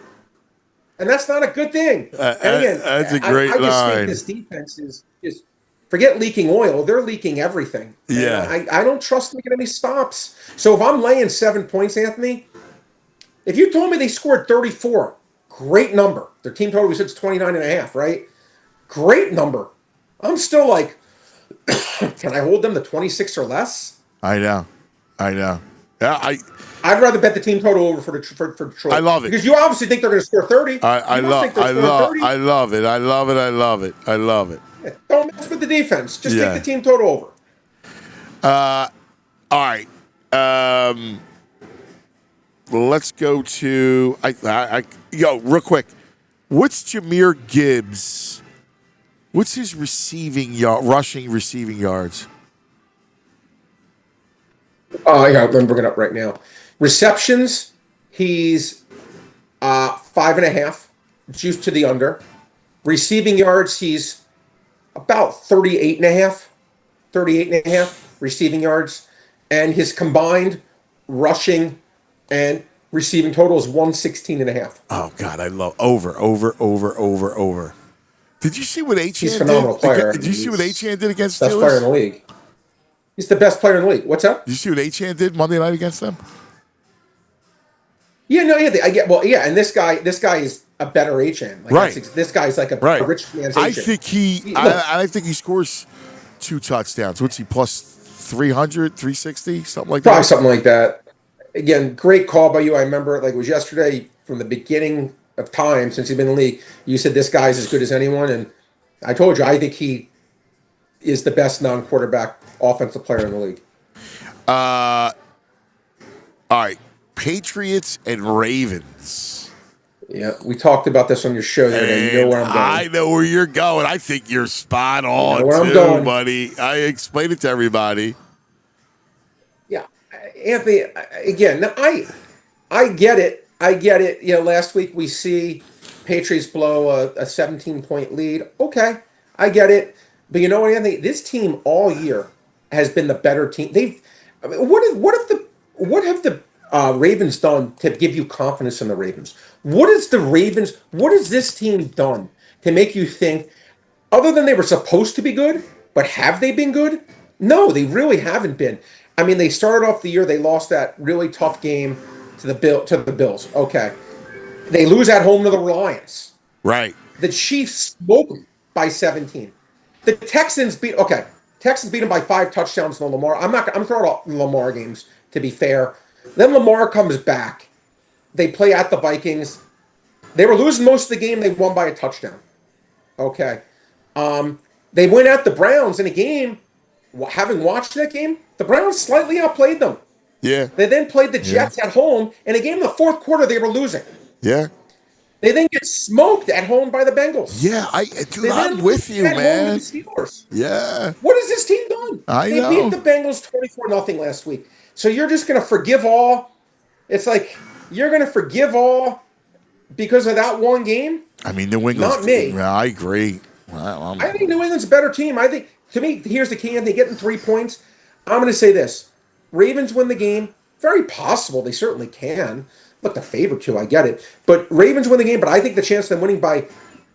And that's not a good thing. And again, that's a great I just line. think this defense is just forget leaking oil. They're leaking everything. Yeah. And I don't trust them to get any stops. So if I'm laying 7 points, Anthony, if you told me they scored 34, great number. Their team total was 29 and a half, right? Great number. I'm still like, can I hold them to 26 or less? I know. Yeah, I'd rather bet the team total over for Detroit. I love it. Because you obviously think they're going to score 30. I love it. Yeah, don't mess with the defense. Just Yeah. take the team total over. All right. Let's go to real quick. What's Jahmyr Gibbs? What's his rushing receiving yards? Yeah, I'm bringing it up right now. Receptions, he's 5.5, juiced to the under. Receiving yards, he's about 38.5 receiving yards. And his combined rushing and receiving total is 116.5. Oh, God, I love over. Did you see what Achane did? He's a phenomenal player. Did you see what Achane did against Best Steelers? player in the league. He's the best player in the league. What's up? Did you see what Achane did Monday night against them? Yeah, no, yeah, and this guy is a better Achane. Like, right. This guy's like a rich man's Achane. I think he scores 2 touchdowns. What's he, plus 300, 360, something like that? Probably something like that. Again, great call by you. I remember it like it was yesterday from the beginning of time since he's been in the league. You said this guy's as good as anyone, and I told you I think he is the best non-quarterback offensive player in the league. All right. Patriots and Ravens. Yeah, we talked about this on your show the other day. You know where I'm going. I know where you're going. I think you're spot on, where I'm too, going. buddy. I explained it to everybody. Yeah, Anthony, again, I get it. Last week we see Patriots blow a 17-point lead. Okay, I get it. But you know what, Anthony? This team all year has been the better team. What have the Ravens done to give you confidence in the Ravens? What has this team done to make you think, other than they were supposed to be good, but have they been good? No, they really haven't been. I mean, they started off the year, they lost that really tough game to the Bills. Okay. They lose at home to the Lions. Right. The Chiefs smoke them by 17. The Texans beat them by 5 touchdowns to Lamar. I'm throwing out Lamar games, to be fair. Then Lamar comes back. They play at the Vikings. They were losing most of the game. They won by a touchdown. Okay. They went at the Browns in a game. Having watched that game, the Browns slightly outplayed them. Yeah. They then played the Jets at home. In a game in the fourth quarter, they were losing. Yeah. They then get smoked at home by the Bengals. Yeah, I'm with you, man. Yeah. What has this team done? They beat the Bengals 24-0 last week. So you're just going to forgive all? It's like you're going to forgive all because of that one game? I mean, New England's... Not me. I agree. I think New England's a better team. I think, to me, here's the key. And they getting 3 points. I'm going to say this. Ravens win the game. Very possible. They certainly can. look, the favorite too, I get it. But Ravens win the game, but I think the chance of them winning by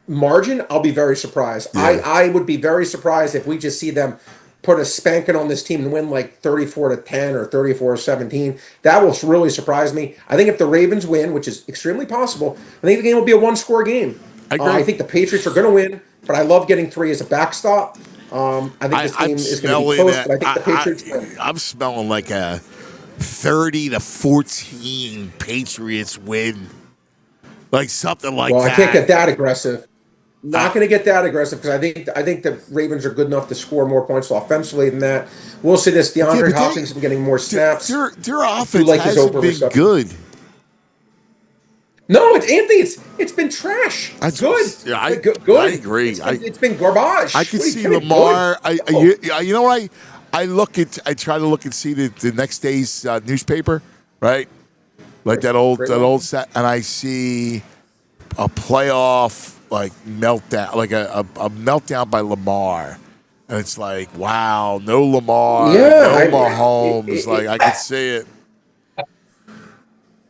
margin, I'll be very surprised. Yeah. I would be very surprised if we just see them put a spanking on this team and win like 34-10 or 34-17. That will really surprise me. I think if the Ravens win, which is extremely possible, I think the game will be a one-score game. I agree. I think the Patriots are going to win, but I love getting 3 as a backstop. I think this game is going to be close, but I think the Patriots win. I'm smelling like a 30-14 Patriots win. Like something like that. Well, I can't get that aggressive. Not going to get that aggressive because I think the Ravens are good enough to score more points offensively than that. We'll see this. DeAndre Hopkins has been getting more snaps. Their offense hasn't been good. No, it's been trash. Good. Yeah, good. I agree. It's been garbage. I can see Lamar. You know what? I try to look and see the next day's newspaper, right? Like that old set, and I see a playoff like meltdown, like a meltdown by Lamar, and it's like, wow, no Lamar, no Mahomes. I could see it.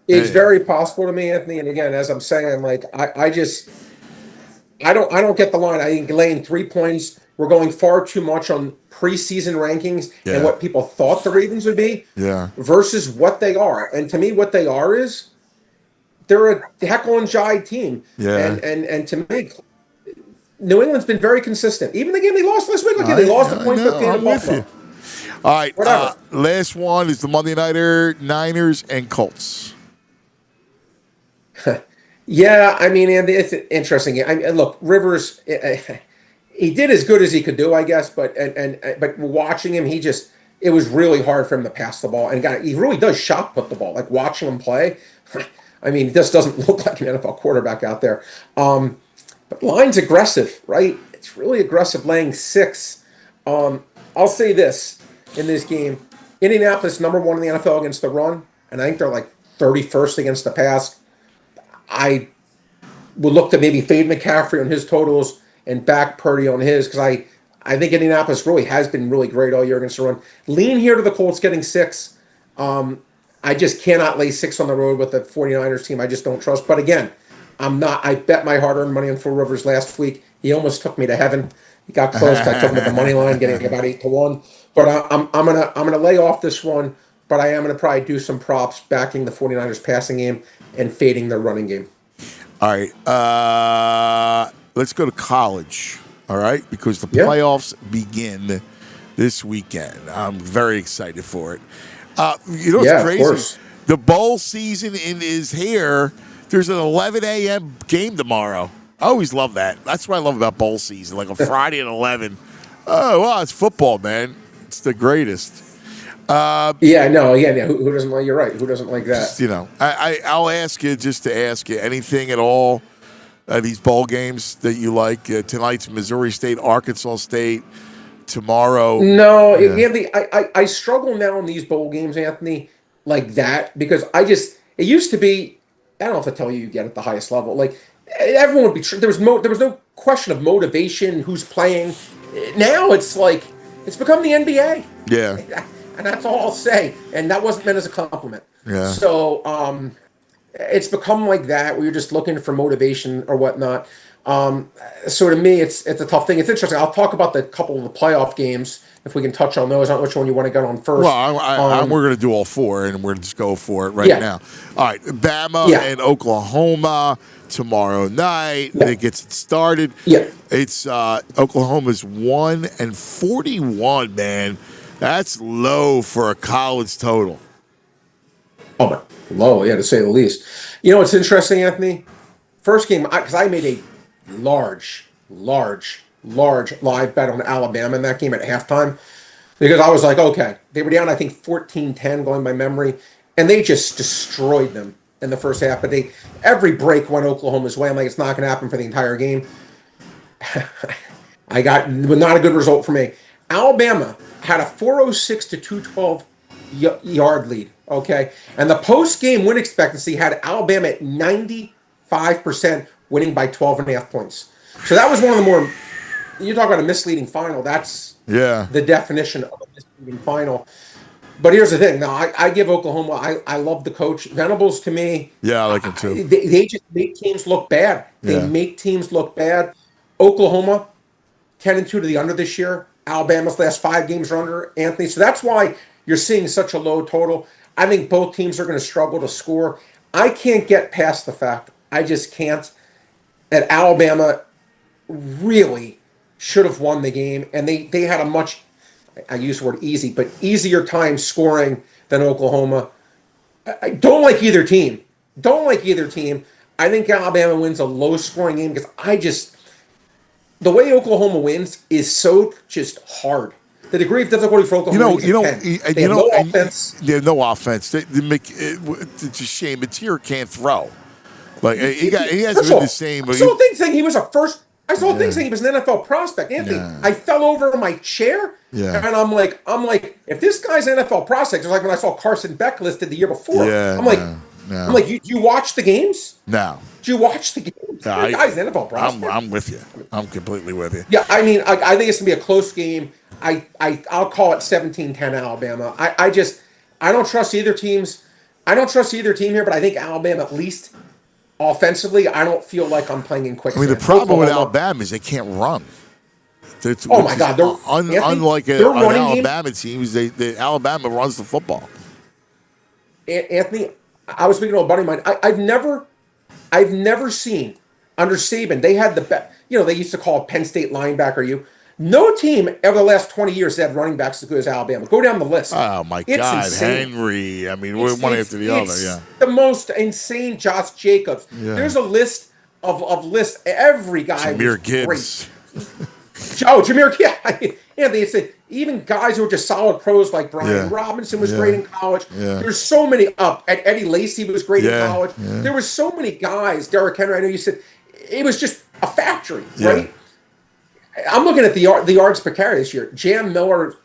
It's very possible to me, Anthony. And again, as I'm saying, like I don't get the line. I think laying 3 points. We're going far too much on preseason rankings and what people thought the Ravens would be versus what they are. And to me, what they are is they're a Jekyll and Hyde team. Yeah. And to me, New England's been very consistent. Even the game they lost last week, they lost the point 15 in Buffalo. All right. Last one is the Monday Nighter, Niners and Colts. Yeah, I mean, Andy, it's interesting. Look, Rivers, he did as good as he could do, I guess. But watching him, it was really hard for him to pass the ball. And he really does shot put the ball. Like watching him play, I mean, he just doesn't look like an NFL quarterback out there. But line's aggressive, right? It's really aggressive, laying 6. I'll say this in this game: Indianapolis #1 in the NFL against the run, and I think they're like 31st against the pass. I would look to maybe fade McCaffrey on his totals and back Purdy on his because I think Indianapolis really has been really great all year against the run. Lean here to the Colts getting 6. I just cannot lay 6 on the road with the 49ers team. I just don't trust. But again, I bet my hard-earned money on Phil Rivers last week. He almost took me to heaven. He got close. I took him at the money line, getting about 8-1. But I'm gonna lay off this one. But I am gonna probably do some props backing the 49ers passing game and fading their running game. All right. Let's go to college. All right, because the playoffs begin this weekend. I'm very excited for it. What's crazy? Of course. The bowl season is here. There's an 11 a.m. game tomorrow. I always love that. That's what I love about bowl season, like a Friday at 11. Oh, well, it's football, man. It's the greatest. Who doesn't like? You're right. Who doesn't like that? Just, I'll ask you just to ask you anything at all. These bowl games that you like. Tonight's Missouri State, Arkansas State. Tomorrow. No, Anthony, I struggle now in these bowl games, Anthony, like that because it used to be. I don't know if I tell you get at the highest level. Like everyone would be. There was no question of motivation. Who's playing? Now it's like it's become the NBA. Yeah. And that's all I'll say. And that wasn't meant as a compliment. Yeah. So it's become like that where you're just looking for motivation or whatnot. So to me, it's a tough thing. It's interesting. I'll talk about the couple of the playoff games if we can touch on those. I don't know which one you want to get on first. Well, we're going to do all 4, and we're going to just go for it now. All right, Bama and Oklahoma tomorrow night. It gets it started. Yeah. It's Oklahoma's 1-41, man. That's low for a college total. Oh, low, to say the least. You know what's interesting, Anthony? First game, because I made a large live bet on Alabama in that game at halftime because I was like, okay, they were down, I think 14-10 going by memory, and they just destroyed them in the first half. But every break went Oklahoma's way. I'm like, it's not going to happen for the entire game. Not a good result for me. Alabama had a 406 to 212 yard lead. Okay, and the post-game win expectancy had Alabama at 95% winning by 12.5 points. So that was one of the more. You talk about a misleading final. That's the definition of a misleading final. But here's the thing. Now, I give Oklahoma. I love the coach. Venables to me. Yeah, I like him too. They just make teams look bad. They Yeah. make teams look bad. Oklahoma 10-2 to the under this year. Alabama's last 5 games are under, Anthony. So that's why you're seeing such a low total. I think both teams are going to struggle to score. I can't get past the fact, I just can't, that Alabama really should have won the game. And they had a much, I use the word easy, but easier time scoring than Oklahoma. I don't like either team. Don't like either team. I think Alabama wins a low-scoring game because the way Oklahoma wins is so just hard. The degree of difficulty for Oklahoma is 10. They have no offense. They have no offense. It's a shame. Mateer can't throw. Like he hasn't been the same. I saw things saying he was a first. I saw things saying he was an NFL prospect. Anthony, I fell over in my chair, and I'm like, if this guy's an NFL prospect, it's like when I saw Carson Beck listed the year before. I'm like, you watch the games? No. Do you watch the games? No, the guy's an NFL prospect. I'm with you. I'm completely with you. Yeah, I mean, I think it's gonna be a close game. I'll call it 17-10 Alabama. I don't trust either teams. I don't trust either team here, but I think Alabama at least offensively, I don't feel like I'm playing in quicksand. I mean, the problem with Alabama is they can't run. Oh my God! Unlike an Alabama team, Alabama runs the football. Anthony, I was speaking to a buddy of mine. I've never seen under Saban. They had the best. They used to call Penn State linebacker. No team over the last 20 years had running backs as good as Alabama. Go down the list. Oh my God, insane. Henry! I mean, we're one after the other. Yeah, the most insane. Josh Jacobs. Yeah. There's a list of lists. Every guy. Jameer Gibbs. Jameer. Yeah, they said even guys who were just solid pros like Brian Robinson was great in college. Yeah. There's so many up. Eddie Lacy was great in college. Yeah. There were so many guys. Derrick Henry. I know you said it was just a factory, right? I'm looking at the yards per carry this year. Jam Miller,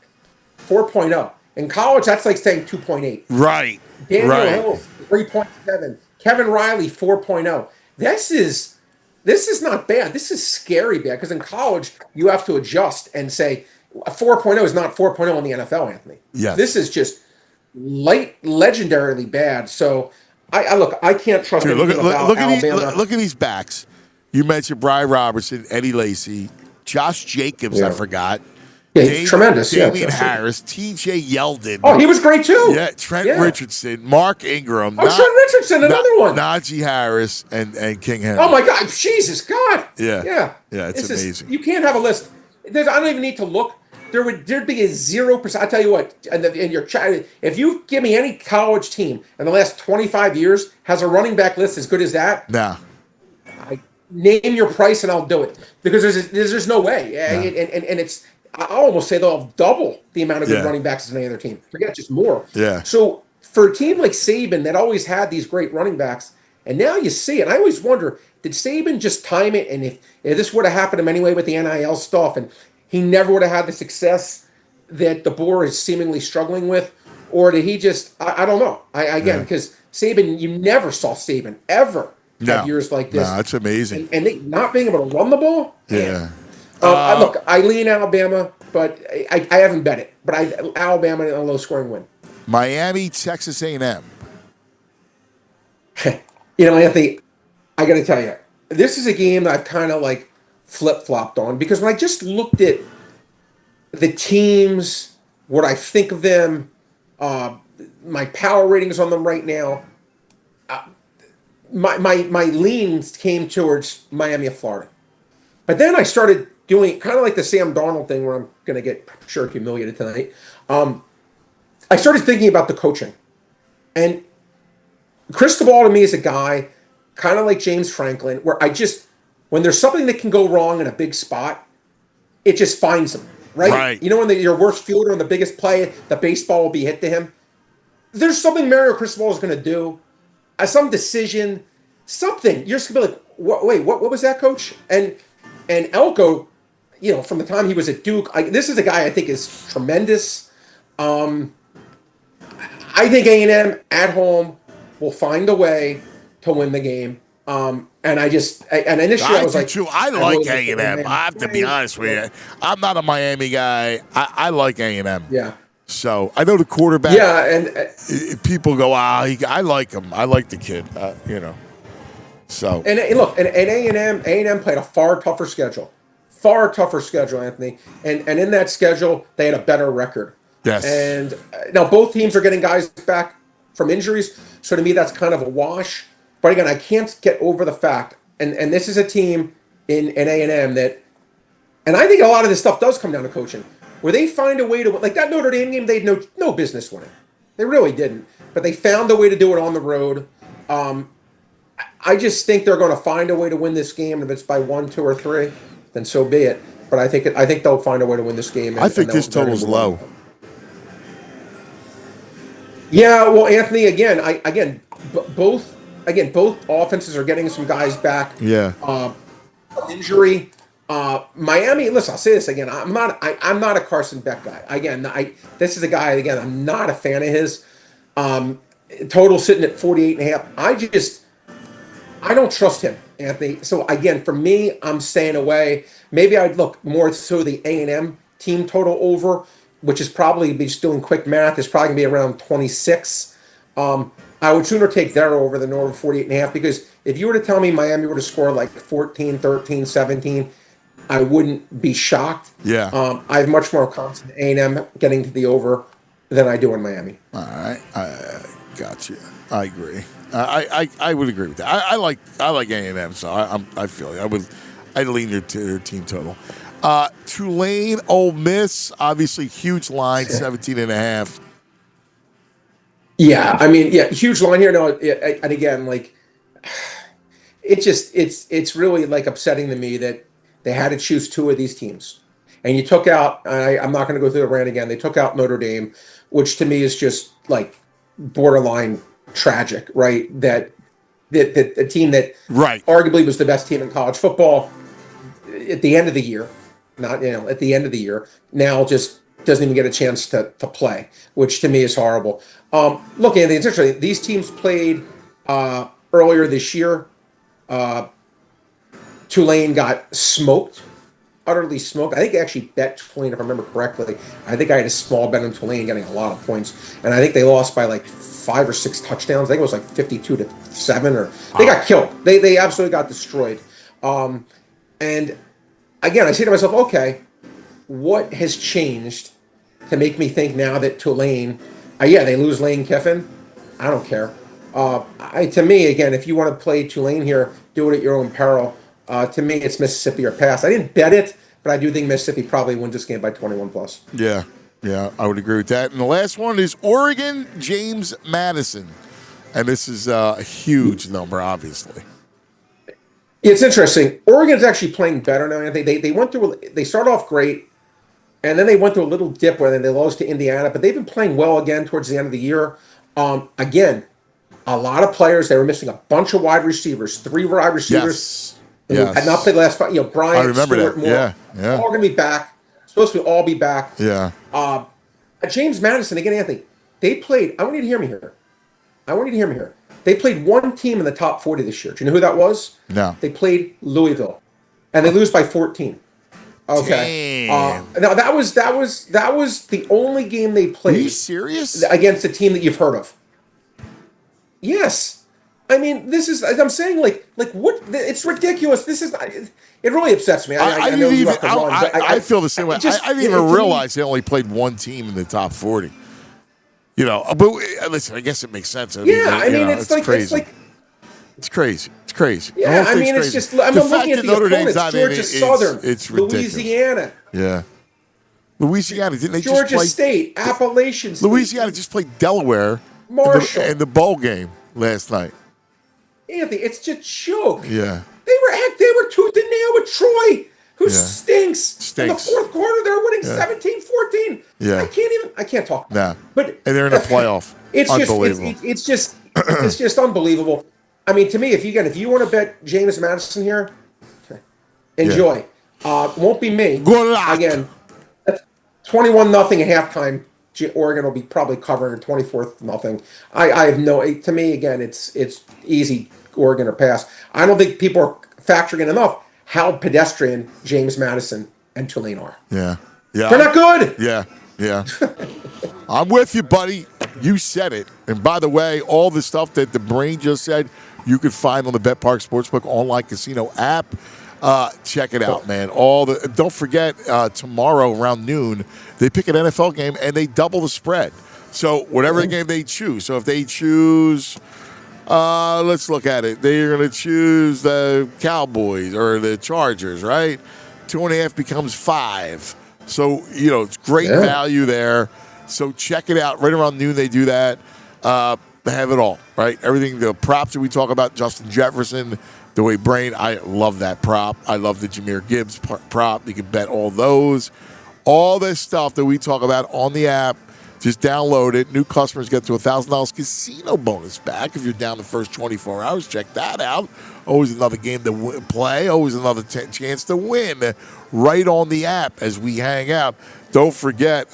4.0. In college, that's like saying 2.8. Right. Daniel Hill, 3.7. Kevin Riley, 4.0. This is not bad. This is scary bad because in college, you have to adjust and say 4.0 is not 4.0 in the NFL, Anthony. Yes. This is just legendarily bad. So, I can't trust anything about Alabama. Look at these backs. You mentioned Brian Robertson, Eddie Lacy, Josh Jacobs, I forgot. Yeah, he's tremendous. Damian Harris, T.J. Yeldon. Oh, he was great too. Yeah, Trent Richardson, Mark Ingram. Trent Richardson, another one. Najee Harris and King Henry. Oh my God, Jesus God. Yeah, it's amazing. You can't have a list. I don't even need to look. There'd be a 0%. I tell you what, in your chat, if you give me any college team in the last 25 years has a running back list as good as that, name your price and I'll do it because there's no way. And it's I almost say they'll have double the amount of good running backs as any other team. Forget just more. Yeah. So for a team like Saban that always had these great running backs, and now you see it. I always wonder, did Saban just time it? And if this would have happened to him anyway with the NIL stuff, and he never would have had the success that the Boer is seemingly struggling with, or did he just? I don't know. Because Saban, you never saw Saban ever have years like this. No, that's amazing. And they not being able to run the ball. Yeah. Look, I lean Alabama, but I haven't bet it. But Alabama in a low-scoring win. Miami, Texas A&M. Anthony, I got to tell you, this is a game that I've kind of like flip-flopped on because when I just looked at the teams, what I think of them, my power ratings on them right now, my leans came towards Miami of Florida. But then I started doing kind of like the Sam Darnold thing where I'm going to get sure humiliated tonight. I started thinking about the coaching. And Cristobal to me is a guy kind of like James Franklin where when there's something that can go wrong in a big spot, it just finds him, right? You know when your worst fielder on the biggest play, the baseball will be hit to him? There's something Mario Cristobal is going to do, some decision, something. You're just going to be like, what was that, coach? And Elko, from the time he was at Duke, this is a guy I think is tremendous. I think A&M at home will find a way to win the game. And initially I was like, I like A&M. I have to be honest with you. I'm not a Miami guy. I like A&M. Yeah. So I know the quarterback. Yeah, and People go, I like him. I like the kid. So look, and A&M played a far tougher schedule, Anthony. And in that schedule, they had a better record. yes, And now both teams are getting guys back from injuries, so to me that's kind of a wash. But again, I can't get over the fact, and this is a team in A&M that, and I think a lot of this stuff does come down to coaching, where they find a way to, like that Notre Dame game, they had no business winning. They really didn't, but they found a way to do it on the road. I just think they're going to find a way to win this game. If it's by 1, 2, or 3, then so be it. But I think they'll find a way to win this game. I think this total's low. Yeah, well, Anthony, both offenses are getting some guys back. Yeah. From injury. Miami. Listen, I'll say this again. I'm not a Carson Beck guy. Again, this is a guy. Again, I'm not a fan of his. Total sitting at 48.5. I don't trust him, Anthony. So again, for me, I'm staying away. Maybe I'd look more so the A&M team total over, which is probably, be just doing quick math, is probably gonna be around 26. I would sooner take their over than over 48.5, because if you were to tell me Miami were to score like 14, 13, 17, I wouldn't be shocked. Yeah. I have much more confidence in A&M getting to the over than I do in Miami. All right, I got you. I agree. I would agree with that. I like A&M, so I feel you. I'd lean their team total. Tulane, Ole Miss, obviously huge line, 17.5. Yeah, I mean, huge line here. No, and again, like, it's really like upsetting to me that they had to choose two of these teams, and you took out. I'm not going to go through the rant again. They took out Notre Dame, which to me is just like borderline tragic, right? That a team that arguably was the best team in college football at the end of the year, at the end of the year, now just doesn't even get a chance to play, which to me is horrible. Look, Anthony, it's interesting. These teams played earlier this year. Tulane got smoked, utterly smoked. I think I actually bet Tulane, if I remember correctly. I think I had a small bet on Tulane getting a lot of points, and I think they lost by like 5 or 6 touchdowns. I think it was like 52-7, or they got killed. They absolutely got destroyed. And again, I say to myself, okay, what has changed to make me think now that Tulane, they lose Lane Kiffin. I don't care. To me, again, if you want to play Tulane here, do it at your own peril. To me, it's Mississippi or pass. I didn't bet it, but I do think Mississippi probably wins this game by 21 plus. Yeah, I would agree with that. And the last one is Oregon, James Madison. And this is a huge number, obviously. It's interesting. Oregon's actually playing better now. I think they started off great, and then they went through a little dip where they lost to Indiana, but they've been playing well again towards the end of the year. Again, a lot of players. They were missing a bunch of wide receivers, 3 wide receivers. Yes. Had not played last fight. Bryant, I remember Stewart, that. Moore, all going to be back. Supposed to all be back. Yeah. James Madison, again, Anthony, they played. I want you to hear me here. They played one team in the top 40 this year. Do you know who that was? No. They played Louisville, and they lose by 14. Okay. Now that was the only game they played. Are you serious? Against a team that you've heard of. Yes. I mean, this is, as I'm saying, like what? It's ridiculous. This is, it really upsets me. I feel the same way. I didn't even realize they only played one team in the top 40. But listen, I guess it makes sense. It's crazy. It's crazy. Yeah, it's just, I'm looking at the opponents. Georgia Southern, it's ridiculous. Louisiana. Yeah. Louisiana, didn't they Georgia just play? State, Appalachian State. Louisiana just played Delaware in the bowl game last night. Anthony, it's just joke. Yeah. They were tooth and nail with Troy, who stinks. In the fourth quarter, they're winning 17-14. Yeah. I can't talk. Nah. But and they're in a playoff. It's unbelievable. It's just unbelievable. I mean, to me, if you want to bet James Madison here, enjoy. Won't be me. Good luck. Again, 21-0 at halftime. Oregon will be probably covering 24-0. I have no. To me, again, it's easy Oregon or pass. I don't think people are factoring in enough how pedestrian James Madison and Tulane are. Yeah. They're not good. Yeah. I'm with you, buddy. You said it. And by the way, all the stuff that the brain just said, you can find on the BetParx Sportsbook online casino app. Check it out, man. Don't forget, tomorrow around noon, they pick an NFL game and they double the spread. So whatever game they choose. So if they choose, let's look at it. They're going to choose the Cowboys or the Chargers, right? 2.5 becomes 5. So, it's great value there. So check it out. Right around noon, they do that. They have it all, right? Everything, the props that we talk about, Justin Jefferson, the way Brain, I love that prop. I love the Jahmyr Gibbs prop. You can bet all those. All this stuff that we talk about on the app, just download it. New customers get to $1,000 casino bonus back if you're down the first 24 hours. Check that out. Always another game to play. Always another chance to win right on the app as we hang out. Don't forget,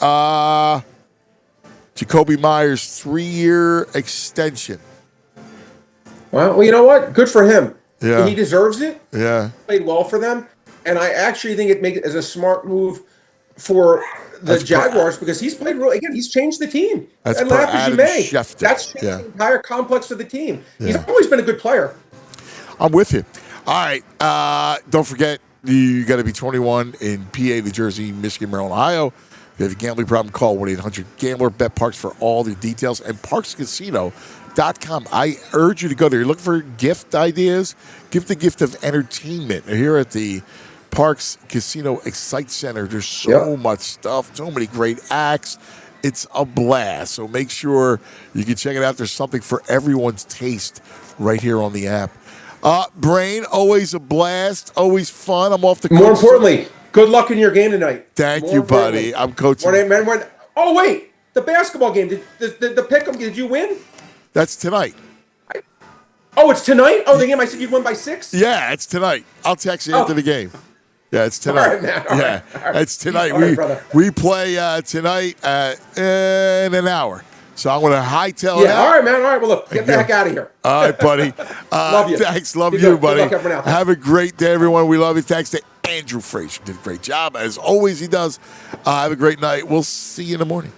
Jacoby Myers 3-year extension. Well, you know what? Good for him. Yeah. He deserves it. Yeah. Played well for them. And I actually think it makes it as a smart move for the Jaguars because he's played really, again, he's changed the team. That's and laugh as you may. Schefter. That's changed the entire complex of the team. He's always been a good player. I'm with you. All right. Don't forget, you got to be 21 in PA, New Jersey, Michigan, Maryland, Ohio. If you have a gambling problem, call 1-800-GAMBLER. BetParx for all the details. And ParxCasino.com. I urge you to go there. You're looking for gift ideas? Give the gift of entertainment. Here at the Parx Casino Excite Center, there's so much stuff, so many great acts. It's a blast. So make sure you can check it out. There's something for everyone's taste right here on the app. Brain, always a blast, always fun. I'm off the coach. More importantly, good luck in your game tonight. Thank you, buddy. I'm coaching. Oh, wait. The basketball game. The pick-em, did you win? That's tonight. It's tonight? Oh, the game I said you'd win by 6? Yeah, it's tonight. I'll text you after the game. Yeah, it's tonight. All right, man. All right. It's tonight. All right, brother. We play tonight in an hour. So I'm going to hightail it out. All right, man. All right, well, look, get the heck out of here. All right, buddy. Love you. Thanks. Love you, buddy. Good luck now. Have a great day, everyone. We love you. Thanks to Andrew Frazier. Did a great job. As always, he does. Have a great night. We'll see you in the morning.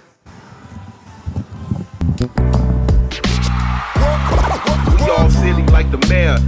We all silly like the mayor.